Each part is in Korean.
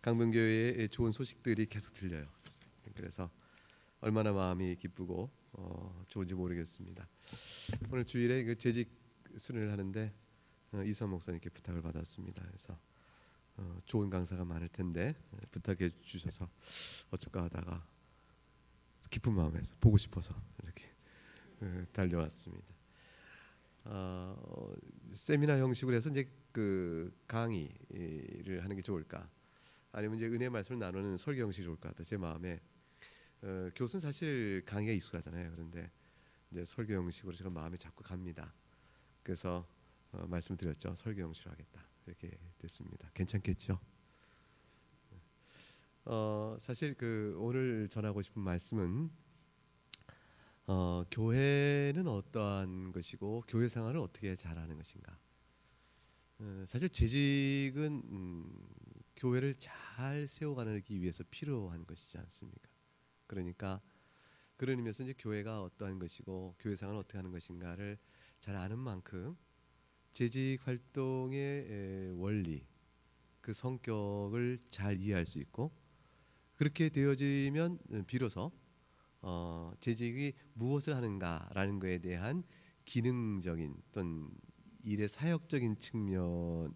강변교회에 좋은 소식들이 계속 들려요. 그래서 얼마나 마음이 기쁘고 좋은지 모르겠습니다. 오늘 주일에 그 재직 수련을 하는데 이수환 목사님께 부탁을 받았습니다. 그래서 좋은 강사가 많을 텐데 부탁해 주셔서 어쩔까 하다가 깊은 마음에서 보고 싶어서 이렇게 달려왔습니다. 세미나 형식으로 해서 이제 그 강의를 하는 게 좋을까? 아니면 이제 은혜의 말씀을 나누는 설교 형식이 좋을 것 같다. 제 마음에 교수는 사실 강의가 익숙하잖아요. 그런데 이제 설교 형식으로 제가 마음에 자꾸 갑니다. 그래서 말씀을 드렸죠. 설교 형식으로 하겠다. 이렇게 됐습니다. 괜찮겠죠? 사실 그 오늘 전하고 싶은 말씀은 교회는 어떠한 것이고 교회 생활을 어떻게 잘하는 것인가. 사실 재직은 교회를 잘 세워가기 위해서 필요한 것이지 않습니까? 그러니까 그런 의미에서 이제 교회가 어떠한 것이고 교회 생활을 어떻게 하는 것인가를 잘 아는 만큼 재직 활동의 원리, 그 성격을 잘 이해할 수 있고 그렇게 되어지면 비로소 재직이 무엇을 하는가라는 것에 대한 기능적인 또는 일의 사역적인 측면을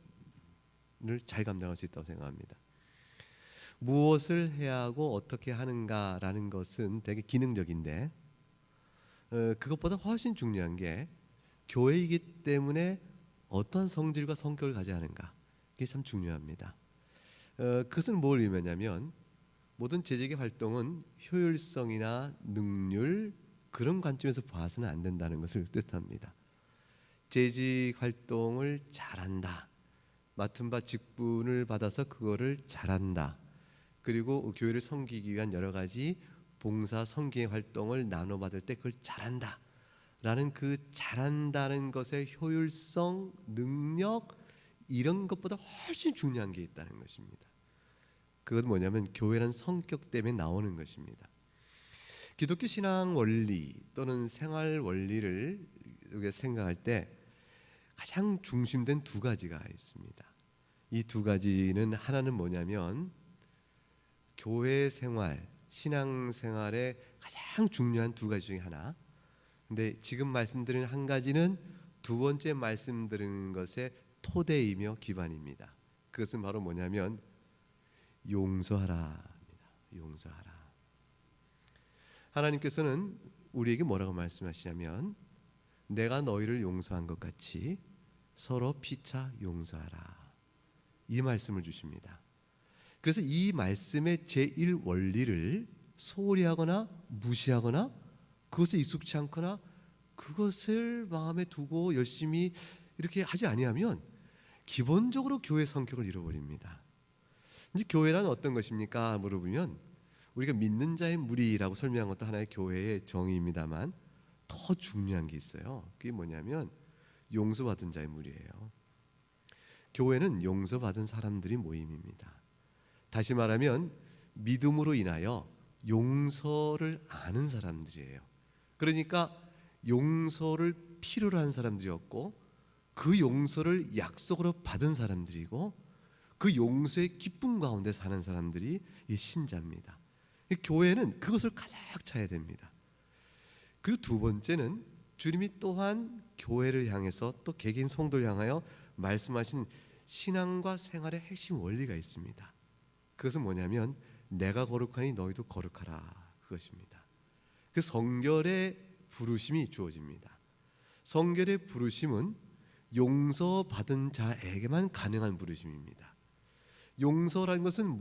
잘 감당할 수 있다고 생각합니다. 무엇을 해야 하고 어떻게 하는가라는 것은 되게 기능적인데 그것보다 훨씬 중요한 게 교회이기 때문에 어떤 성질과 성격을 가져야 하는가, 이게 참 중요합니다. 그것은 뭘 의미하냐면 모든 재직의 활동은 효율성이나 능률 그런 관점에서 봐서는 안 된다는 것을 뜻합니다. 재직 활동을 잘한다, 맡은 바 직분을 받아서 그거를 잘한다, 그리고 교회를 섬기기 위한 여러 가지 봉사 섬기의 활동을 나눠받을 때 그걸 잘한다 라는 그 잘한다는 것의 효율성, 능력 이런 것보다 훨씬 중요한 게 있다는 것입니다. 그건 뭐냐면 교회란 성격 때문에 나오는 것입니다. 기독교 신앙 원리 또는 생활 원리를 우리가 생각할 때 가장 중심된 두 가지가 있습니다. 이 두 가지는 하나는 뭐냐면 교회 생활, 신앙 생활의 가장 중요한 두 가지 중에 하나. 근데 지금 말씀드리는 한 가지는 두 번째 말씀드리는 것의 토대이며 기반입니다. 그것은 바로 뭐냐면 용서하라. 용서하라. 하나님께서는 우리에게 뭐라고 말씀하시냐면 내가 너희를 용서한 것 같이 서로 피차 용서하라. 이 말씀을 주십니다. 그래서 이 말씀의 제1 원리를 소홀히 하거나 무시하거나 그것에 익숙치 않거나 그것을 마음에 두고 열심히 이렇게 하지 아니하면 기본적으로 교회 성격을 잃어버립니다. 이제 교회란 어떤 것입니까? 물어보면 우리가 믿는 자의 무리라고 설명한 것도 하나의 교회의 정의입니다만 더 중요한 게 있어요. 그게 뭐냐면 용서받은 자의 무리예요. 교회는 용서받은 사람들이 모임입니다. 다시 말하면 믿음으로 인하여 용서를 아는 사람들이에요. 그러니까 용서를 필요로 한 사람들이었고 그 용서를 약속으로 받은 사람들이고 그 용서의 기쁨 가운데 사는 사람들이 이 신자입니다. 교회는 그것을 가득 차야 됩니다. 그리고 두 번째는 주님이 또한 교회를 향해서 또 개개인 성도를 향하여 말씀하신 신앙과 생활의 핵심 원리가 있습니다. 그것은 뭐냐면 내가 거룩하니 너희도 거룩하라, 그것입니다. 그 성결의 부르심이 주어집니다. 성결의 부르심은 용서받은 자에게만 가능한 부르심입니다. 용서라는 것은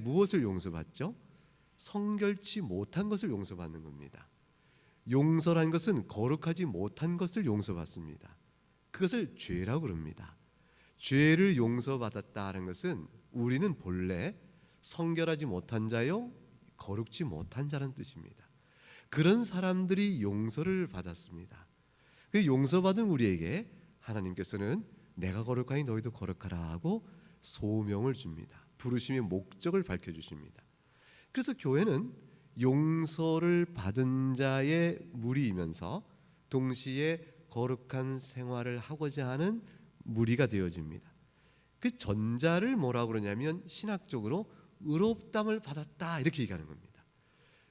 무엇을 용서받죠? 성결치 못한 것을 용서받는 겁니다. 용서라는 것은 거룩하지 못한 것을 용서받습니다. 그것을 죄라고 그럽니다. 죄를 용서받았다는 것은 우리는 본래 성결하지 못한 자요 거룩지 못한 자라는 뜻입니다. 그런 사람들이 용서를 받았습니다. 그 용서받은 우리에게 하나님께서는 내가 거룩하니 너희도 거룩하라 하고 소명을 줍니다. 부르심의 목적을 밝혀주십니다. 그래서 교회는 용서를 받은 자의 무리이면서 동시에 거룩한 생활을 하고자 하는 무리가 되어집니다. 그 전자를 뭐라고 그러냐면 신학적으로 의롭다함을 받았다 이렇게 얘기하는 겁니다.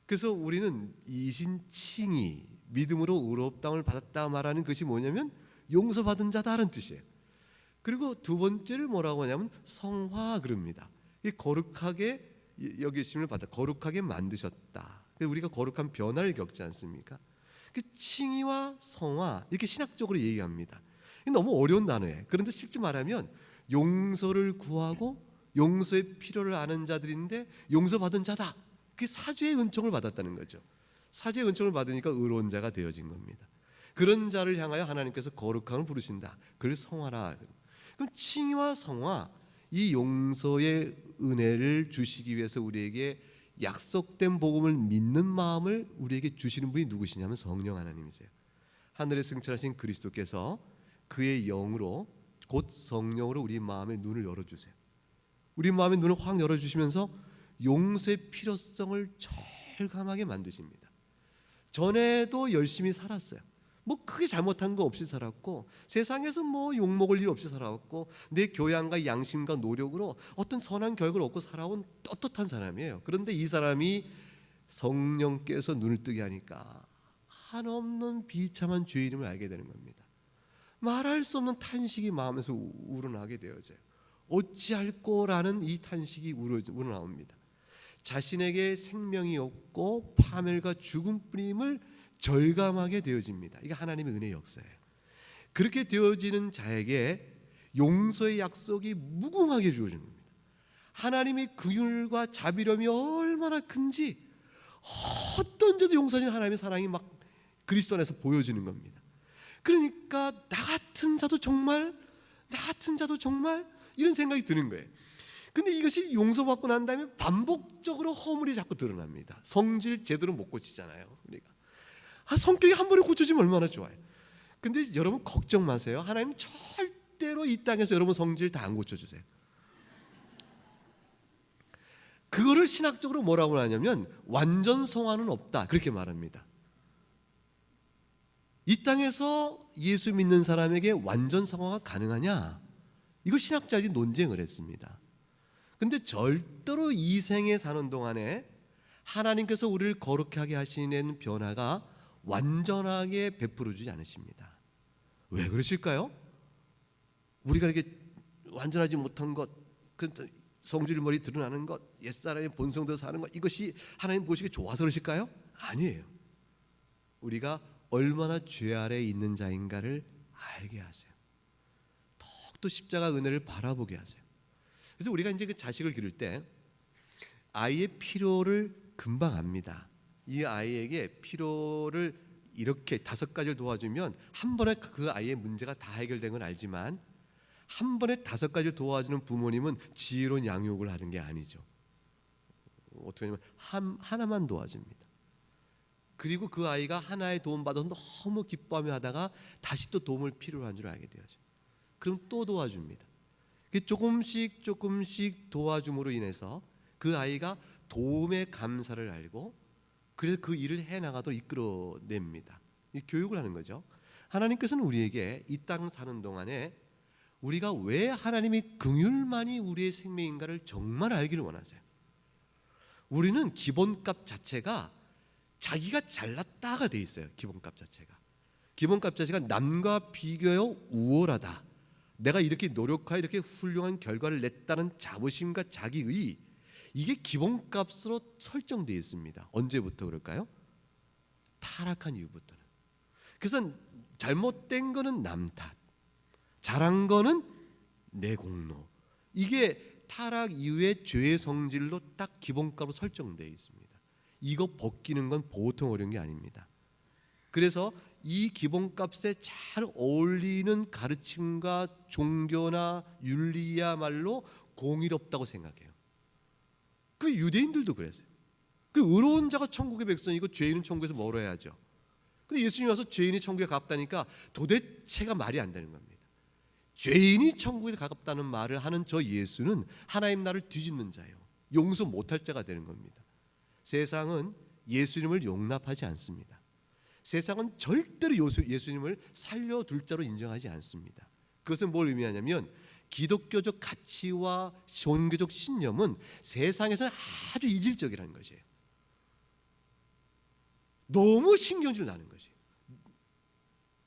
그래서 우리는 이신칭의 믿음으로 의롭다함을 받았다 말하는 것이 뭐냐면 용서받은 자다라는 뜻이에요. 그리고 두 번째를 뭐라고 하냐면 성화 그럽니다. 이 거룩하게 여기심을 받아 거룩하게 만드셨다. 우리가 거룩한 변화를 겪지 않습니까? 그 칭의와 성화 이렇게 신학적으로 얘기합니다. 너무 어려운 단어예요. 그런데 실제 말하면 용서를 구하고 용서의 필요를 아는 자들인데 용서받은 자다. 그게 사죄의 은총을 받았다는 거죠. 사죄의 은총을 받으니까 의로운 자가 되어진 겁니다. 그런 자를 향하여 하나님께서 거룩함을 부르신다. 그걸 성화라. 그럼 칭의와 성화 이 용서의 은혜를 주시기 위해서 우리에게 약속된 복음을 믿는 마음을 우리에게 주시는 분이 누구시냐면 성령 하나님이세요. 하늘에 승천하신 그리스도께서 그의 영으로 곧 성령으로 우리 마음의 눈을 열어주세요. 우리 마음의 눈을 확 열어주시면서 용서의 필요성을 절감하게 만드십니다. 전에도 열심히 살았어요. 뭐 크게 잘못한 거 없이 살았고 세상에서 뭐 욕먹을 일 없이 살아왔고 내 교양과 양심과 노력으로 어떤 선한 결과를 얻고 살아온 떳떳한 사람이에요. 그런데 이 사람이 성령께서 눈을 뜨게 하니까 한없는 비참한 죄인임을 알게 되는 겁니다. 말할 수 없는 탄식이 마음에서 우러나게 되어져요. 어찌할꼬라는 이 탄식이 우러나옵니다. 자신에게 생명이 없고 파멸과 죽음뿐임을 절감하게 되어집니다. 이게 하나님의 은혜의 역사예요. 그렇게 되어지는 자에게 용서의 약속이 무궁하게 주어지는 겁니다. 하나님의 긍휼과 자비름이 얼마나 큰지 어떤 죄도 용서하시는 하나님의 사랑이 막 그리스도 안에서 보여지는 겁니다. 그러니까 나 같은 자도 정말 이런 생각이 드는 거예요. 근데 이것이 용서받고 난 다음에 반복적으로 허물이 자꾸 드러납니다. 성질 제대로 못 고치잖아요. 우리가 성격이 한 번에 고쳐지면 얼마나 좋아요. 근데 여러분 걱정 마세요. 하나님 절대로 이 땅에서 여러분 성질 다 안 고쳐주세요. 그거를 신학적으로 뭐라고 하냐면 완전 성화는 없다 그렇게 말합니다. 이 땅에서 예수 믿는 사람에게 완전 성화가 가능하냐? 이걸 신학자들이 논쟁을 했습니다. 근데 절대로 이 생에 사는 동안에 하나님께서 우리를 거룩하게 하시는 변화가 완전하게 베풀어주지 않으십니다. 왜 그러실까요? 우리가 이렇게 완전하지 못한 것, 성질머리 드러나는 것, 옛사람의 본성대로 사는 것, 이것이 하나님 보시기에 좋아서 그러실까요? 아니에요. 우리가 얼마나 죄 아래에 있는 자인가를 알게 하세요. 더욱더 십자가 은혜를 바라보게 하세요. 그래서 우리가 이제 그 자식을 기를 때 아이의 필요를 금방 압니다. 이 아이에게 필요를 이렇게 5가지를 도와주면 한 번에 그 아이의 문제가 다 해결된 건 알지만 한 번에 5가지를 도와주는 부모님은 지혜로운 양육을 하는 게 아니죠. 어떻게 하냐면 하나만 도와줍니다. 그리고 그 아이가 하나의 도움 받아서 너무 기뻐하며 하다가 다시 또 도움을 필요로 한 줄 알게 되어죠. 그럼 또 도와줍니다. 조금씩 도와줌으로 인해서 그 아이가 도움의 감사를 알고 그래서 그 일을 해나가도록 이끌어냅니다. 이 교육을 하는 거죠. 하나님께서는 우리에게 이 땅 사는 동안에 우리가 왜 하나님의 긍휼만이 우리의 생명인가를 정말 알기를 원하세요. 우리는 기본값 자체가 자기가 잘났다가 돼 있어요. 기본값 자체가 남과 비교하여 우월하다. 내가 이렇게 노력하여 이렇게 훌륭한 결과를 냈다는 자부심과 자기의 이게 기본값으로 설정되어 있습니다. 언제부터 그럴까요? 타락한 이후부터는. 그래서 잘못된 거는 남 탓, 잘한 거는 내 공로. 이게 타락 이후의 죄의 성질로 딱 기본값으로 설정되어 있습니다. 이거 벗기는 건 보통 어려운 게 아닙니다. 그래서 이 기본값에 잘 어울리는 가르침과 종교나 윤리야말로 공의롭다고 생각해요. 그 유대인들도 그랬어요. 그 의로운 자가 천국의 백성이고 죄인은 천국에서 멀어야죠. 근데 예수님이 와서 죄인이 천국에 가깝다니까 도대체가 말이 안 되는 겁니다. 죄인이 천국에 가깝다는 말을 하는 저 예수는 하나님 나라를 뒤집는 자예요. 용서 못할 자가 되는 겁니다. 세상은 예수님을 용납하지 않습니다. 세상은 절대로 예수님을 살려둘 자로 인정하지 않습니다. 그것은 뭘 의미하냐면 기독교적 가치와 종교적 신념은 세상에서는 아주 이질적이라는 것이에요. 너무 신경질 나는 것이에요.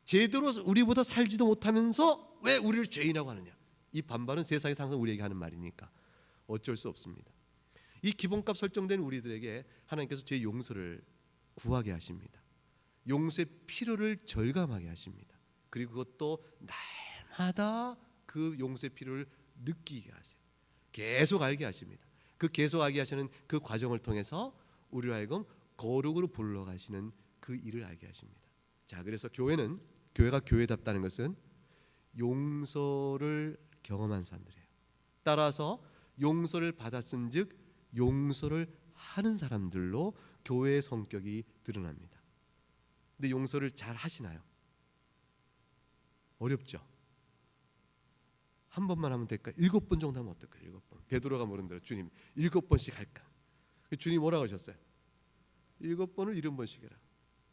제대로 우리보다 살지도 못하면서 왜 우리를 죄인이라고 하느냐. 이 반발은 세상에서 항상 우리에게 하는 말이니까 어쩔 수 없습니다. 이 기본값 설정된 우리들에게 하나님께서 죄 용서를 구하게 하십니다. 용서의 필요를 절감하게 하십니다. 그리고 그것도 날마다 그 용서의 필요를 느끼게 하세요. 계속 알게 하십니다. 그 계속 알게 하시는 그 과정을 통해서 우리로 하여금 거룩으로 불러가시는 그 일을 알게 하십니다. 자, 그래서 교회가 교회답다는 것은 용서를 경험한 사람들이에요. 따라서 용서를 받았은즉 용서를 하는 사람들로 교회의 성격이 드러납니다. 근데 용서를 잘 하시나요? 어렵죠. 한 번만 하면 될까? 7번 정도 하면 어떨까요? 7번. 베드로가 물은 대로 주님 7번씩 할까? 주님 뭐라고 하셨어요? 7번을 70번씩 해라.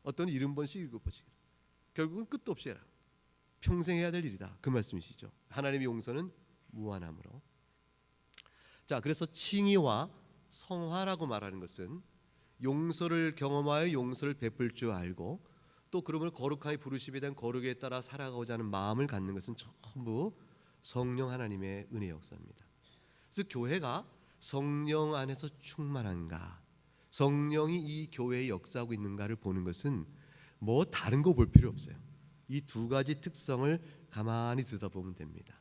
어떤 70번씩 7번씩 해라. 결국은 끝도 없이 해라. 평생 해야 될 일이다. 그 말씀이시죠. 하나님의 용서는 무한함으로. 자, 그래서 칭의와 성화라고 말하는 것은 용서를 경험하여 용서를 베풀 줄 알고 또 그러므로 거룩하게 부르심에 대한 거룩에 따라 살아가고자 하는 마음을 갖는 것은 전부 성령 하나님의 은혜 역사입니다. 그래서 교회가 성령 안에서 충만한가, 성령이 이 교회에 역사하고 있는가를 보는 것은 뭐 다른 거 볼 필요 없어요. 이 두 가지 특성을 가만히 들여다보면 됩니다.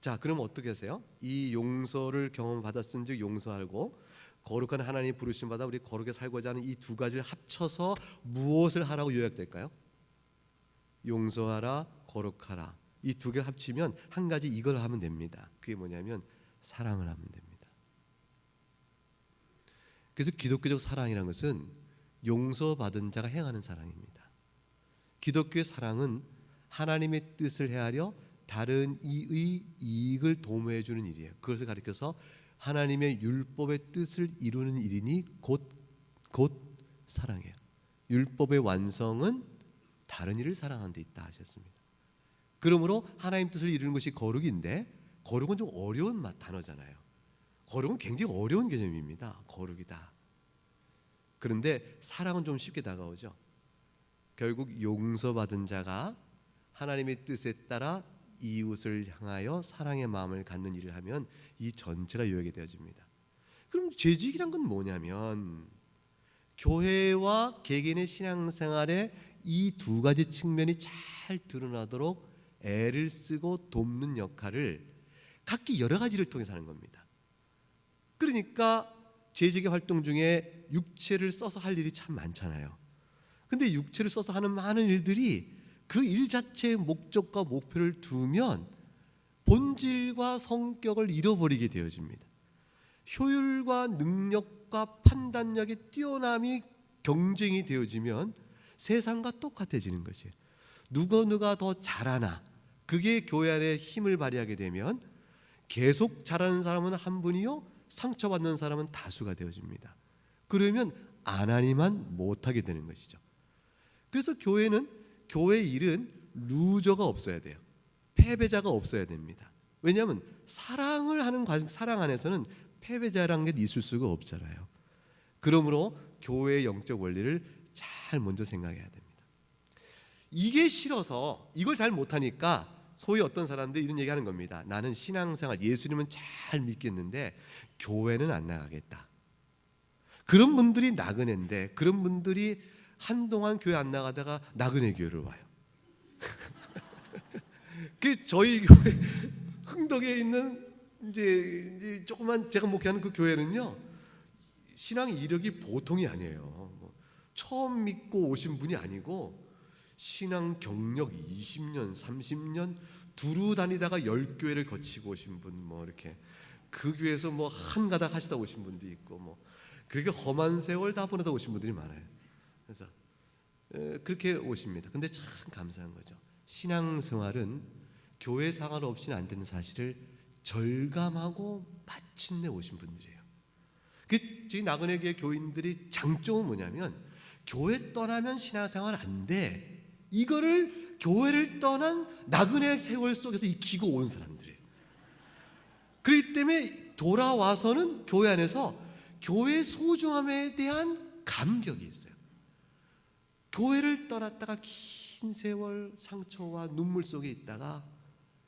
자, 그럼 어떻게 하세요? 이 용서를 경험받았은즉 용서하고 거룩한 하나님의 부르심 받아 우리 거룩에 살고자 하는 이 두 가지를 합쳐서 무엇을 하라고 요약될까요? 용서하라, 거룩하라. 이 두 개를 합치면 한 가지 이걸 하면 됩니다. 그게 뭐냐면 사랑을 하면 됩니다. 그래서 기독교적 사랑이라는 것은 용서받은 자가 행하는 사랑입니다. 기독교의 사랑은 하나님의 뜻을 헤아려 다른 이의 이익을 도모해 주는 일이에요. 그것을 가리켜서 하나님의 율법의 뜻을 이루는 일이니 곧 사랑이에요. 율법의 완성은 다른 일을 사랑하는 데 있다 하셨습니다. 그러므로 하나님 뜻을 이루는 것이 거룩인데 거룩은 좀 어려운 단어잖아요. 거룩은 굉장히 어려운 개념입니다. 거룩이다. 그런데 사랑은 좀 쉽게 다가오죠. 결국 용서받은 자가 하나님의 뜻에 따라 이웃을 향하여 사랑의 마음을 갖는 일을 하면 이 전체가 요약이 되어집니다. 그럼 죄직이란 건 뭐냐면 교회와 개개인의 신앙생활에 이 두 가지 측면이 잘 드러나도록 애를 쓰고 돕는 역할을 각기 여러 가지를 통해서 하는 겁니다. 그러니까 재직의 활동 중에 육체를 써서 할 일이 참 많잖아요. 근데 육체를 써서 하는 많은 일들이 그 일 자체의 목적과 목표를 두면 본질과 성격을 잃어버리게 되어집니다. 효율과 능력과 판단력의 뛰어남이 경쟁이 되어지면 세상과 똑같아지는 것이에요. 누가 더 잘하나, 그게 교회 안에 힘을 발휘하게 되면 계속 잘하는 사람은 한 분이요, 상처받는 사람은 다수가 되어집니다. 그러면 안 하니만 못하게 되는 것이죠. 그래서 교회 일은 루저가 없어야 돼요. 패배자가 없어야 됩니다. 왜냐하면 사랑을 하는 과정, 사랑 안에서는 패배자라는 게 있을 수가 없잖아요. 그러므로 교회의 영적 원리를 잘 먼저 생각해야 됩니다. 이게 싫어서 이걸 잘 못하니까 소위 어떤 사람들이 이런 얘기하는 겁니다. 나는 신앙생활 예수님은 잘 믿겠는데 교회는 안 나가겠다. 그런 분들이 나그네인데 그런 분들이 한동안 교회 안 나가다가 나그네 교회를 와요. 그 저희 교회 흥덕에 있는 이제 조그만 제가 목회하는 그 교회는요, 신앙 이력이 보통이 아니에요. 처음 믿고 오신 분이 아니고 신앙 경력 20년, 30년 두루 다니다가 10교회를 거치고 오신 분, 뭐 이렇게 그 교회에서 뭐 한 가닥 하시다 오신 분도 있고, 뭐 그렇게 험한 세월 다 보내다 오신 분들이 많아요. 그래서 그렇게 오십니다. 근데 참 감사한 거죠. 신앙생활은 교회 생활 없이는 안 되는 사실을 절감하고 마침내 오신 분들이에요. 저희 나그네교회 교인들이 장점은 뭐냐면 교회 떠나면 신앙생활 안 돼. 이거를 교회를 떠난 나그네 세월 속에서 익히고 온 사람들이에요. 그렇기 때문에 돌아와서는 교회 안에서 교회 소중함에 대한 감격이 있어요. 교회를 떠났다가 긴 세월 상처와 눈물 속에 있다가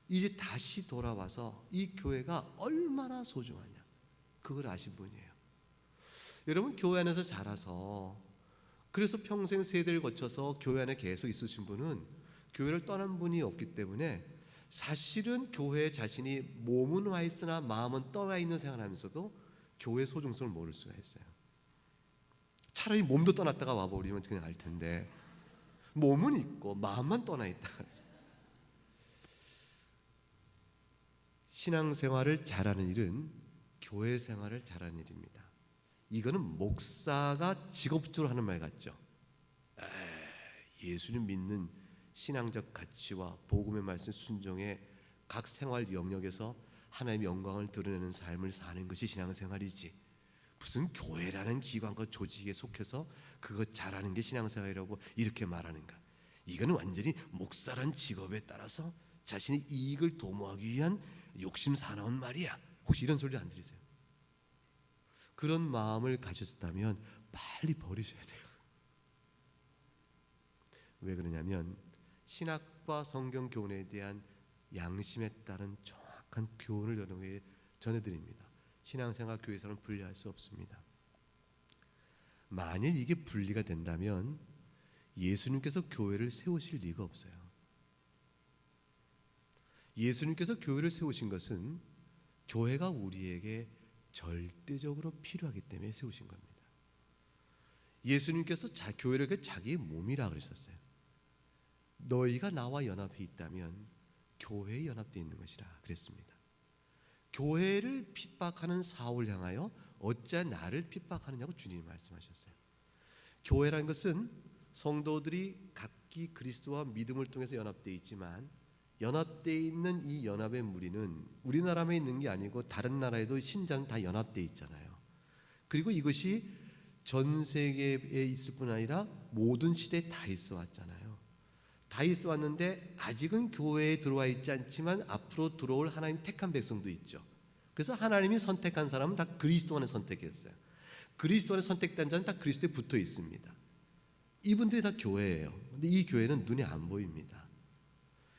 이제 다시 돌아와서 이 교회가 얼마나 소중하냐, 그걸 아신 분이에요. 여러분, 교회 안에서 자라서 그래서 평생 세대를 거쳐서 교회 안에 계속 있으신 분은 교회를 떠난 분이 없기 때문에 사실은 교회에 자신이 몸은 와 있으나 마음은 떠나 있는 생활하면서도 교회의 소중성을 모를 수가 있어요. 차라리 몸도 떠났다가 와버리면 그냥 알 텐데 몸은 있고 마음만 떠나 있다. 신앙생활을 잘하는 일은 교회 생활을 잘하는 일입니다. 이거는 목사가 직업적으로 하는 말 같죠. 예수님 믿는 신앙적 가치와 복음의 말씀 순종의 각 생활 영역에서 하나님의 영광을 드러내는 삶을 사는 것이 신앙생활이지, 무슨 교회라는 기관과 조직에 속해서 그것 잘하는 게 신앙생활이라고 이렇게 말하는가. 이거는 완전히 목사란 직업에 따라서 자신의 이익을 도모하기 위한 욕심 사나운 말이야. 혹시 이런 소리 안 들리세요? 그런 마음을 가졌다면 빨리 버리셔야 돼요. 왜 그러냐면 신학과 성경 교훈에 대한 양심에 따른 정확한 교훈을 여러분에게 전해드립니다. 신앙생활 교회에서는 분리할 수 없습니다. 만일 이게 분리가 된다면 예수님께서 교회를 세우실 리가 없어요. 예수님께서 교회를 세우신 것은 교회가 우리에게 절대적으로 필요하기 때문에 세우신 겁니다. 예수님께서 교회를 자기의 몸이라 그러셨어요. 너희가 나와 연합해 있다면 교회에 연합되어 있는 것이라 그랬습니다. 교회를 핍박하는 사울을 향하여 어찌 나를 핍박하느냐고 주님이 말씀하셨어요. 교회라는 것은 성도들이 각기 그리스도와 믿음을 통해서 연합되어 있지만 연합되어 있는 이 연합의 무리는 우리나라만 있는 게 아니고 다른 나라에도 신자는 다 연합되어 있잖아요. 그리고 이것이 전 세계에 있을 뿐 아니라 모든 시대에 다 있어 왔잖아요. 다 있어 왔는데 아직은 교회에 들어와 있지 않지만 앞으로 들어올 하나님 택한 백성도 있죠. 그래서 하나님이 선택한 사람은 다 그리스도 안에 선택했어요. 그리스도 안에 선택된 자는 다 그리스도에 붙어 있습니다. 이분들이 다 교회예요. 근데 이 교회는 눈에 안 보입니다.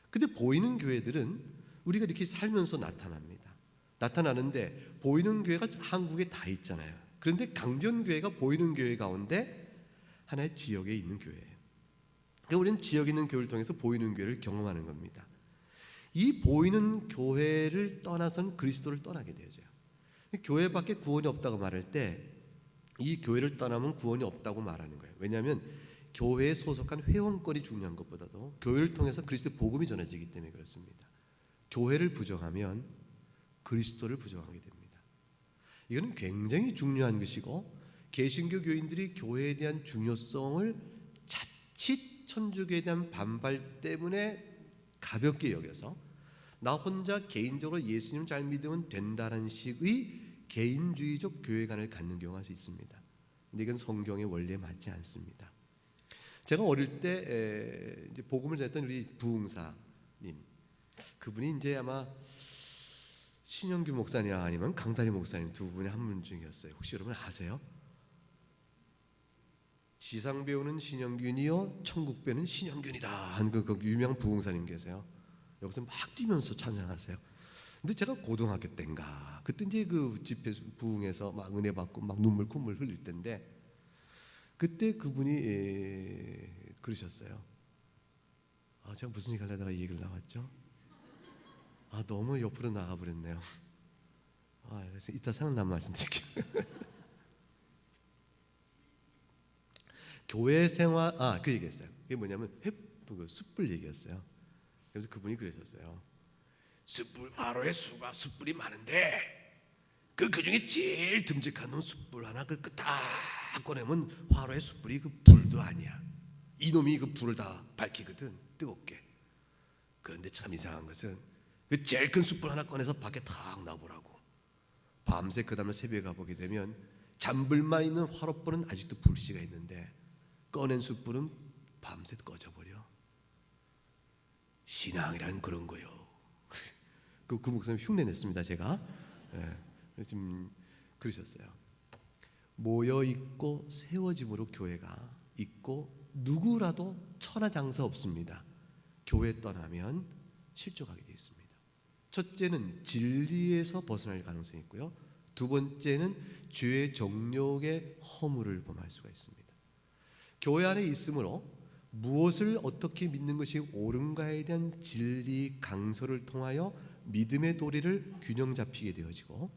근데 보이는 교회들은 우리가 이렇게 살면서 나타납니다. 나타나는데 보이는 교회가 한국에 다 있잖아요. 그런데 강변교회가 보이는 교회 가운데 하나의 지역에 있는 교회예요. 그러니까 우리는 지역에 있는 교회를 통해서 보이는 교회를 경험하는 겁니다. 이 보이는 교회를 떠나선 그리스도를 떠나게 되죠. 교회밖에 구원이 없다고 말할 때 이 교회를 떠나면 구원이 없다고 말하는 거예요. 왜냐하면 교회에 소속한 회원권이 중요한 것보다도 교회를 통해서 그리스도의 복음이 전해지기 때문에 그렇습니다. 교회를 부정하면 그리스도를 부정하게 됩니다. 이거는 굉장히 중요한 것이고 개신교 교인들이 교회에 대한 중요성을 자칫 천주교에 대한 반발 때문에 가볍게 여겨서 나 혼자 개인적으로 예수님 잘 믿으면 된다는 식의 개인주의적 교회관을 갖는 경우가 있습니다. 근데 이건 성경의 원리에 맞지 않습니다. 제가 어릴 때 이제 복음을 전했던 우리 부흥사님, 그분이 이제 아마 신영규 목사님 아니면 강다리 목사님 두 분의 한 분 중이었어요. 혹시 여러분 아세요? 지상 배우는 신영균이요, 천국 배우는 신영균이다 한 그 유명한 부흥사님 계세요. 여기서 막 뛰면서 찬양하세요. 근데 제가 고등학교 때인가 그때 이제 그 집회 부흥에서 막 은혜 받고 막 눈물 콧물 흘릴 때인데 그때 그분이 그러셨어요. 제가 무슨 얘기를 하다가 이 얘기를 나왔죠? 너무 옆으로 나가버렸네요. 그래서 이따 생각나면 말씀드릴게요. 교회 생활, 그 얘기했어요. 그게 뭐냐면 숯불 얘기였어요. 그래서 그분이 그러셨어요. 숯불, 화로에 숯불이 많은데 그 중에 제일 듬직한 놈 숯불 하나 딱 꺼내면 화로에 숯불이 그 불도 아니야. 이놈이 그 불을 다 밝히거든, 뜨겁게. 그런데 참 이상한 것은 그 제일 큰 숯불 하나 꺼내서 밖에 탁 놔보라고. 밤새 그 다음에 새벽에 가보게 되면 잔불만 있는 화롯불은 아직도 불씨가 있는데 꺼낸 숯불은 밤새 꺼져버려. 신앙이란 그런 거요. 그 목사님 흉내냈습니다, 제가. 예, 지금 그러셨어요. 모여 있고 세워짐으로 교회가 있고 누구라도 천하장사 없습니다. 교회 떠나면 실족하게 되어 있습니다. 첫째는 진리에서 벗어날 가능성이 있고요. 두 번째는 죄의 정욕의 허물을 범할 수가 있습니다. 교회 안에 있으므로 무엇을 어떻게 믿는 것이 옳은가에 대한 진리 강서를 통하여 믿음의 도리를 균형 잡히게 되어지고,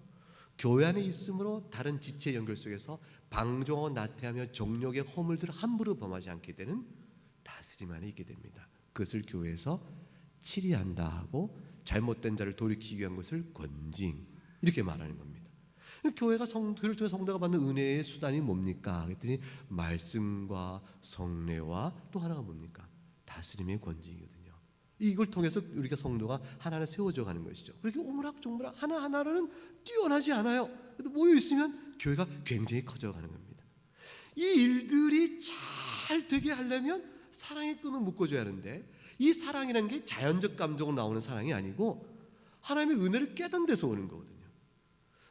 교회 안에 있으므로 다른 지체 연결 속에서 방종하고 나태하며 정욕의 허물들을 함부로 범하지 않게 되는 다스림 안에 있게 됩니다. 그것을 교회에서 치리한다 하고, 잘못된 자를 돌이키기 위한 것을 권징, 이렇게 말하는 겁니다. 교회가 교회를 통해 성도가 받는 은혜의 수단이 뭡니까? 그랬더니 말씀과 성례와 또 하나가 뭡니까? 다스림의 권징이거든요. 이걸 통해서 우리가 성도가 하나하나 세워져 가는 것이죠. 그렇게 오므락조므락 하나하나는 뛰어나지 않아요. 그래도 모여 있으면 교회가 굉장히 커져가는 겁니다. 이 일들이 잘 되게 하려면 사랑의 끈을 묶어줘야 하는데, 이 사랑이라는 게 자연적 감정으로 나오는 사랑이 아니고 하나님의 은혜를 깨닫는 데서 오는 거거든요.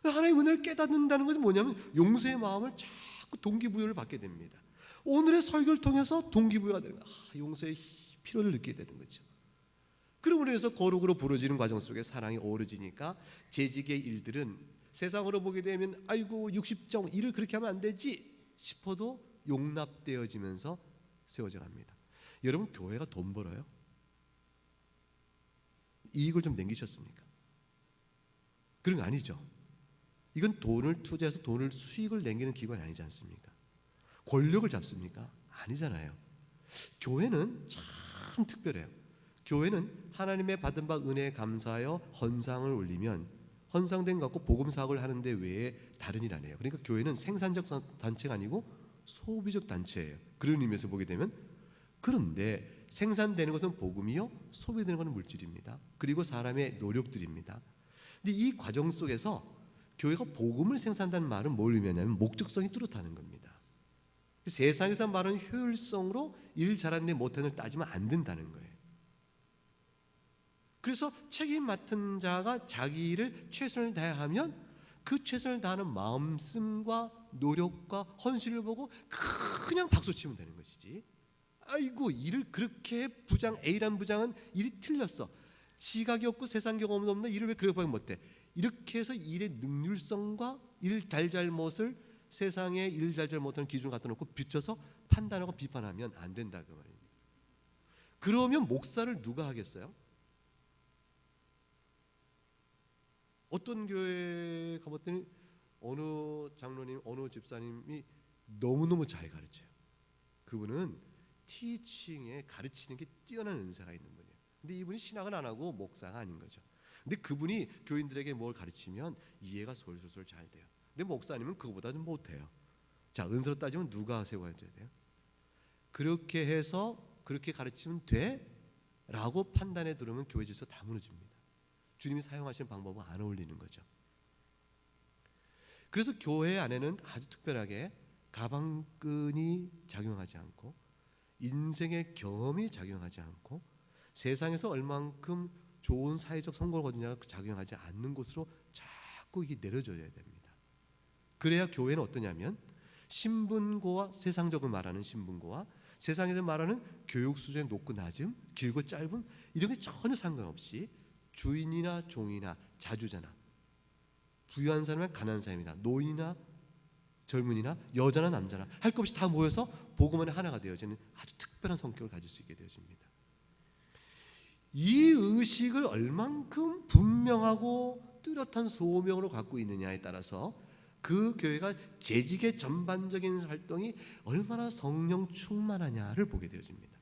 하나님의 은혜를 깨닫는다는 것은 뭐냐면 용서의 마음을 자꾸 동기부여를 받게 됩니다. 오늘의 설교를 통해서 동기부여가 되는 거예요. 용서의 필요를 느끼게 되는 거죠. 그러므로 인해서 거룩으로 부러지는 과정 속에 사랑이 어우러지니까 재직의 일들은 세상으로 보게 되면 아이고 60정 일을 그렇게 하면 안 되지 싶어도 용납되어지면서 세워져 갑니다. 여러분, 교회가 돈 벌어요? 이익을 좀 남기셨습니까? 그런 거 아니죠. 이건 돈을 투자해서 돈을 수익을 남기는 기관이 아니지 않습니까? 권력을 잡습니까? 아니잖아요. 교회는 참 특별해요. 교회는 하나님의 받은 바 은혜에 감사하여 헌상을 올리면 헌상된 것 갖고 복음 사역을 하는데 외에 다른 일 안 해요. 그러니까 교회는 생산적 단체가 아니고 소비적 단체예요. 그런 의미에서 보게 되면, 그런데 생산되는 것은 복음이요, 소비되는 것은 물질입니다. 그리고 사람의 노력들입니다. 근데 이 과정 속에서 교회가 복음을 생산한다는 말은 뭘 의미하냐면 목적성이 뚜렷하는 겁니다. 세상에서 말하는 효율성으로 일 잘하는데 못하는 걸 따지면 안 된다는 거예요. 그래서 책임 맡은 자가 자기 일을 최선을 다하면 그 최선을 다하는 마음씀과 노력과 헌신을 보고 그냥 박수치면 되는 것이지, 아이고 일을 그렇게 부장 A라는 부장은 일이 틀렸어, 지각이 없고 세상 경험도 없는 일을 왜 그렇게 하면 못해, 이렇게 해서 일의 능률성과 일 잘잘못을 세상의 일 잘잘못하는 기준 갖다 놓고 비춰서 판단하고 비판하면 안 된다 그 말입니다. 그러면 목사를 누가 하겠어요? 어떤 교회 가봤더니 어느 장로님, 어느 집사님이 너무너무 잘 가르쳐요. 그분은 티칭에 가르치는 게 뛰어난 은사가 있는 분이에요. 근데 이분이 신학은 안 하고 목사가 아닌 거죠. 근데 그분이 교인들에게 뭘 가르치면 이해가 솔솔솔 잘 돼요. 근데 목사님은 그거보다 좀 못해요. 자, 은사로 따지면 누가 세워야 돼요? 그렇게 해서 그렇게 가르치면 돼? 라고 판단해 들으면 교회 질서 다 무너집니다. 주님이 사용하시는 방법은 안 어울리는 거죠. 그래서 교회 안에는 아주 특별하게 가방끈이 작용하지 않고 인생의 경험이 작용하지 않고 세상에서 얼만큼 좋은 사회적 성공을 거두냐가 작용하지 않는 곳으로 자꾸 이게 내려져야 됩니다. 그래야 교회는 어떠냐면 신분고와 세상적으로 말하는 신분고와 세상에서 말하는 교육 수준의 높고 낮음, 길고 짧음 이런 게 전혀 상관없이 주인이나 종이나 자주자나 부유한 사람이나 가난한 사람이나 노인이나 젊은이나 여자나 남자나 할 것 없이 다 모여서 복음 안에 하나가 되어지는 아주 특별한 성격을 가질 수 있게 되어집니다. 이 의식을 얼만큼 분명하고 뚜렷한 소명으로 갖고 있느냐에 따라서 그 교회가 재직의 전반적인 활동이 얼마나 성령 충만하냐를 보게 되어집니다.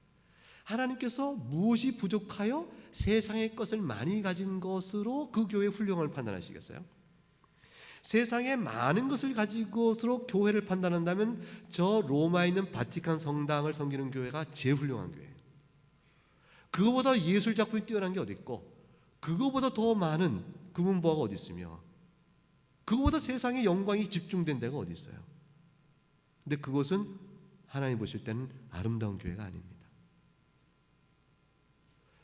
하나님께서 무엇이 부족하여 세상의 것을 많이 가진 것으로 그 교회의 훌륭함을 판단하시겠어요? 세상에 많은 것을 가지고서 교회를 판단한다면 저 로마에 있는 바티칸 성당을 섬기는 교회가 제일 훌륭한 교회예요. 그거보다 예술 작품이 뛰어난 게 어디 있고 그거보다 더 많은 금은보화가 어디 있으며 그거보다 세상의 영광이 집중된 데가 어디 있어요? 근데 그것은 하나님 보실 때는 아름다운 교회가 아닙니다.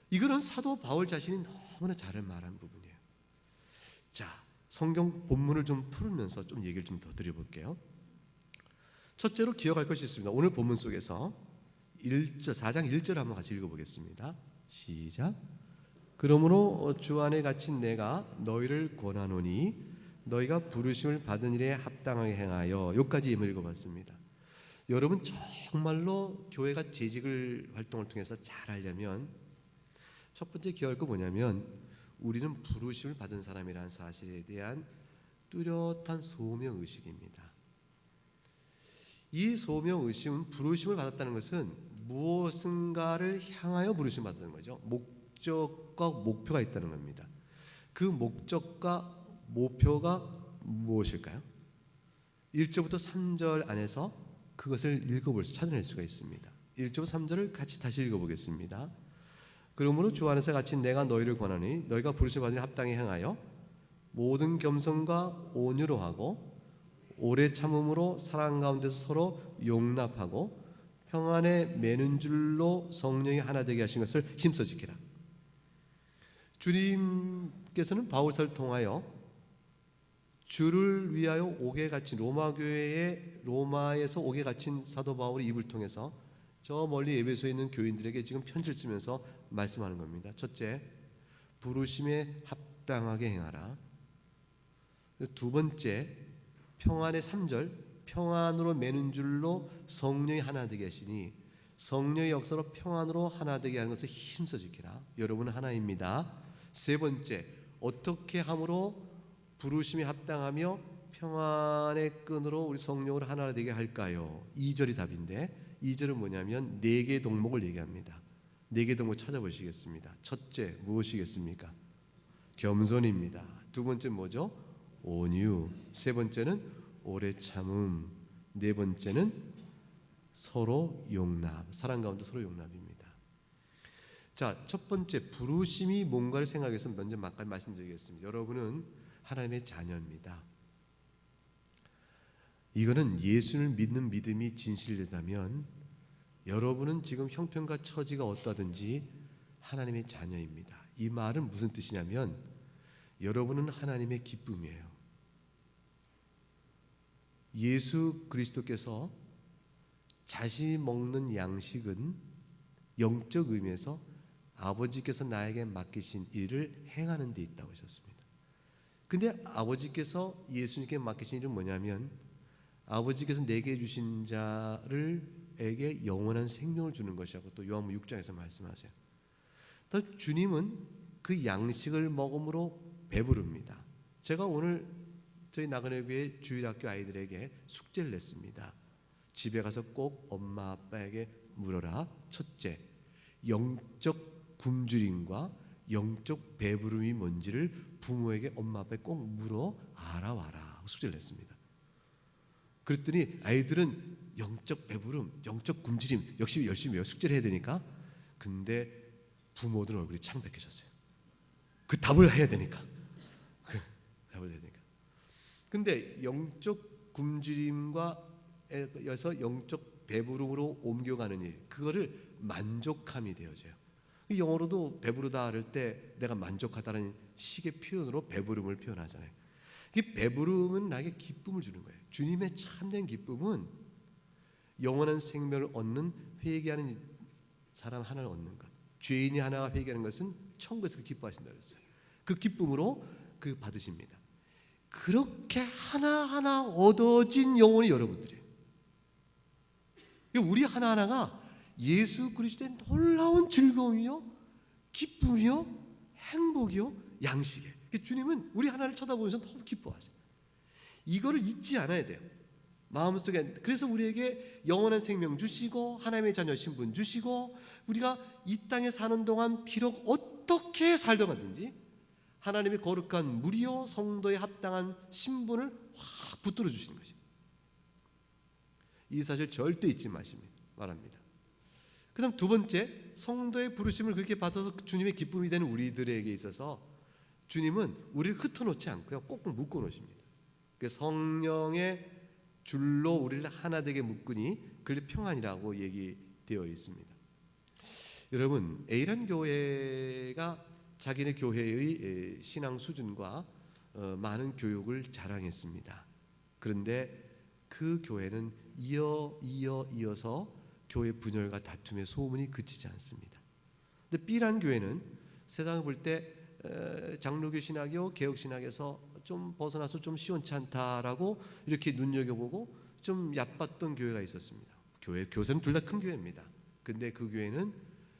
이거는 사도 바울 자신이 너무나 잘 말한 부분이에요. 자, 성경 본문을 좀 풀으면서 좀 얘기를 좀 더 드려볼게요. 첫째로 기억할 것이 있습니다. 오늘 본문 속에서 4장 1절 한번 같이 읽어보겠습니다. 시작. 그러므로 주 안에 갇힌 내가 너희를 권하노니 너희가 부르심을 받은 일에 합당하게 행하여. 여기까지 읽어봤습니다. 여러분 정말로 교회가 재직을 활동을 통해서 잘하려면 첫 번째 기억할 거 뭐냐면 우리는 부르심을 받은 사람이라는 사실에 대한 뚜렷한 소명의식입니다. 이 소명의식은 부르심을 받았다는 것은 무엇인가를 향하여 부르심을 받았다는 거죠. 목적과 목표가 있다는 겁니다. 그 목적과 목표가 무엇일까요? 1절부터 3절 안에서 그것을 찾아낼 수가 있습니다. 1절부터 3절을 같이 다시 읽어보겠습니다. 그러므로 주 안에서 갇힌 내가 너희를 권하니 너희가 부르심 받은 합당히 행하여 모든 겸손과 온유로 하고 오래 참음으로 사랑 가운데서 서로 용납하고 평안에 매는 줄로 성령이 하나 되게 하신 것을 힘써 지키라. 주님께서는 바울사를 통하여 주를 위하여 옥에 갇힌 로마에서 옥에 갇힌 사도 바울의 입을 통해서 저 멀리 에베소에 있는 교인들에게 지금 편지를 쓰면서 말씀하는 겁니다. 첫째, 부르심에 합당하게 행하라. 두 번째, 평안의 3절, 평안으로 매는 줄로 성령이 하나 되게 하시니 성령의 역사로 평안으로 하나 되게 하는 것을 힘써 지키라. 여러분은 하나입니다. 세 번째, 어떻게 함으로 부르심에 합당하며 평안의 끈으로 우리 성령을 하나 되게 할까요? 2절이 답인데 2절은 뭐냐면 4개의 덕목을 얘기합니다. 4개의 덕목 찾아보시겠습니다. 첫째 무엇이겠습니까? 겸손입니다. 두 번째 뭐죠? 온유. 세 번째는 오래 참음. 네 번째는 서로 용납. 사랑 가운데 서로 용납입니다. 자, 첫 번째 부르심이 뭔가를 생각해서 먼저 말씀드리겠습니다. 여러분은 하나님의 자녀입니다. 이거는 예수를 믿는 믿음이 진실되다면 여러분은 지금 형편과 처지가 어떠하든지 하나님의 자녀입니다. 이 말은 무슨 뜻이냐면 여러분은 하나님의 기쁨이에요. 예수 그리스도께서 자신이 먹는 양식은 영적 의미에서 아버지께서 나에게 맡기신 일을 행하는 데 있다고 하셨습니다. 근데 아버지께서 예수님께 맡기신 일은 뭐냐면 아버지께서 내게 주신 자를에게 영원한 생명을 주는 것이라고 또 요한복음 6장에서 말씀하세요. 또 주님은 그 양식을 먹음으로 배부릅니다. 제가 오늘 저희 나그네교회 주일학교 아이들에게 숙제를 냈습니다. 집에 가서 꼭 엄마 아빠에게 물어라. 첫째, 영적 굶주림과 영적 배부름이 뭔지를 부모에게 엄마 아빠에게 꼭 물어 알아와라. 숙제를 냈습니다. 그랬더니 아이들은 영적 배부름, 영적 굶주림 역시 열심히 숙제를 해야 되니까. 근데 부모들 얼굴이 창백해졌어요. 그 답을 해야 되니까. 답을 해야 되니까. 근데 영적 굶주림과 에서 영적 배부름으로 옮겨가는 일, 그거를 만족함이 되어져요. 영어로도 배부르다 할 때 내가 만족하다는 식의 표현으로 배부름을 표현하잖아요. 이 배부름은 나에게 기쁨을 주는 거예요. 주님의 참된 기쁨은 영원한 생명을 얻는 회개하는 사람 하나를 얻는 것. 죄인이 하나가 회개하는 것은 천국에서 기뻐하신다고 했어요. 그 기쁨으로 그 받으십니다. 그렇게 하나하나 얻어진 영혼이 여러분들이에요. 우리 하나하나가 예수 그리스도의 놀라운 즐거움이요, 기쁨이요, 행복이요, 양식이에요. 주님은 우리 하나를 쳐다보면서 너무 기뻐하세요. 이거를 잊지 않아야 돼요. 마음속에. 그래서 우리에게 영원한 생명 주시고 하나님의 자녀 신분 주시고 우리가 이 땅에 사는 동안 비록 어떻게 살더라든지 하나님의 거룩한 무리요 성도에 합당한 신분을 확 붙들어 주시는 것입니다. 이 사실 절대 잊지 말합니다. 그 다음 두 번째, 성도의 부르심을 그렇게 받아서 주님의 기쁨이 되는 우리들에게 있어서 주님은 우리를 흩어놓지 않고요, 꼭 묶어 놓으십니다. 성령의 줄로 우리를 하나 되게 묶으니 그게 평안이라고 얘기되어 있습니다. 여러분, A란 교회가 자기네 교회의 신앙 수준과 많은 교육을 자랑했습니다. 그런데 그 교회는 이어서 교회 분열과 다툼의 소문이 그치지 않습니다. 근데 B라는 교회는 세상을 볼 때 장로교 신학교, 개혁 신학에서 좀 벗어나서 좀 시원치 않다라고 이렇게 눈여겨보고 좀 얕봤던 교회가 있었습니다. 교세는 둘 다 큰 교회입니다. 근데 그 교회는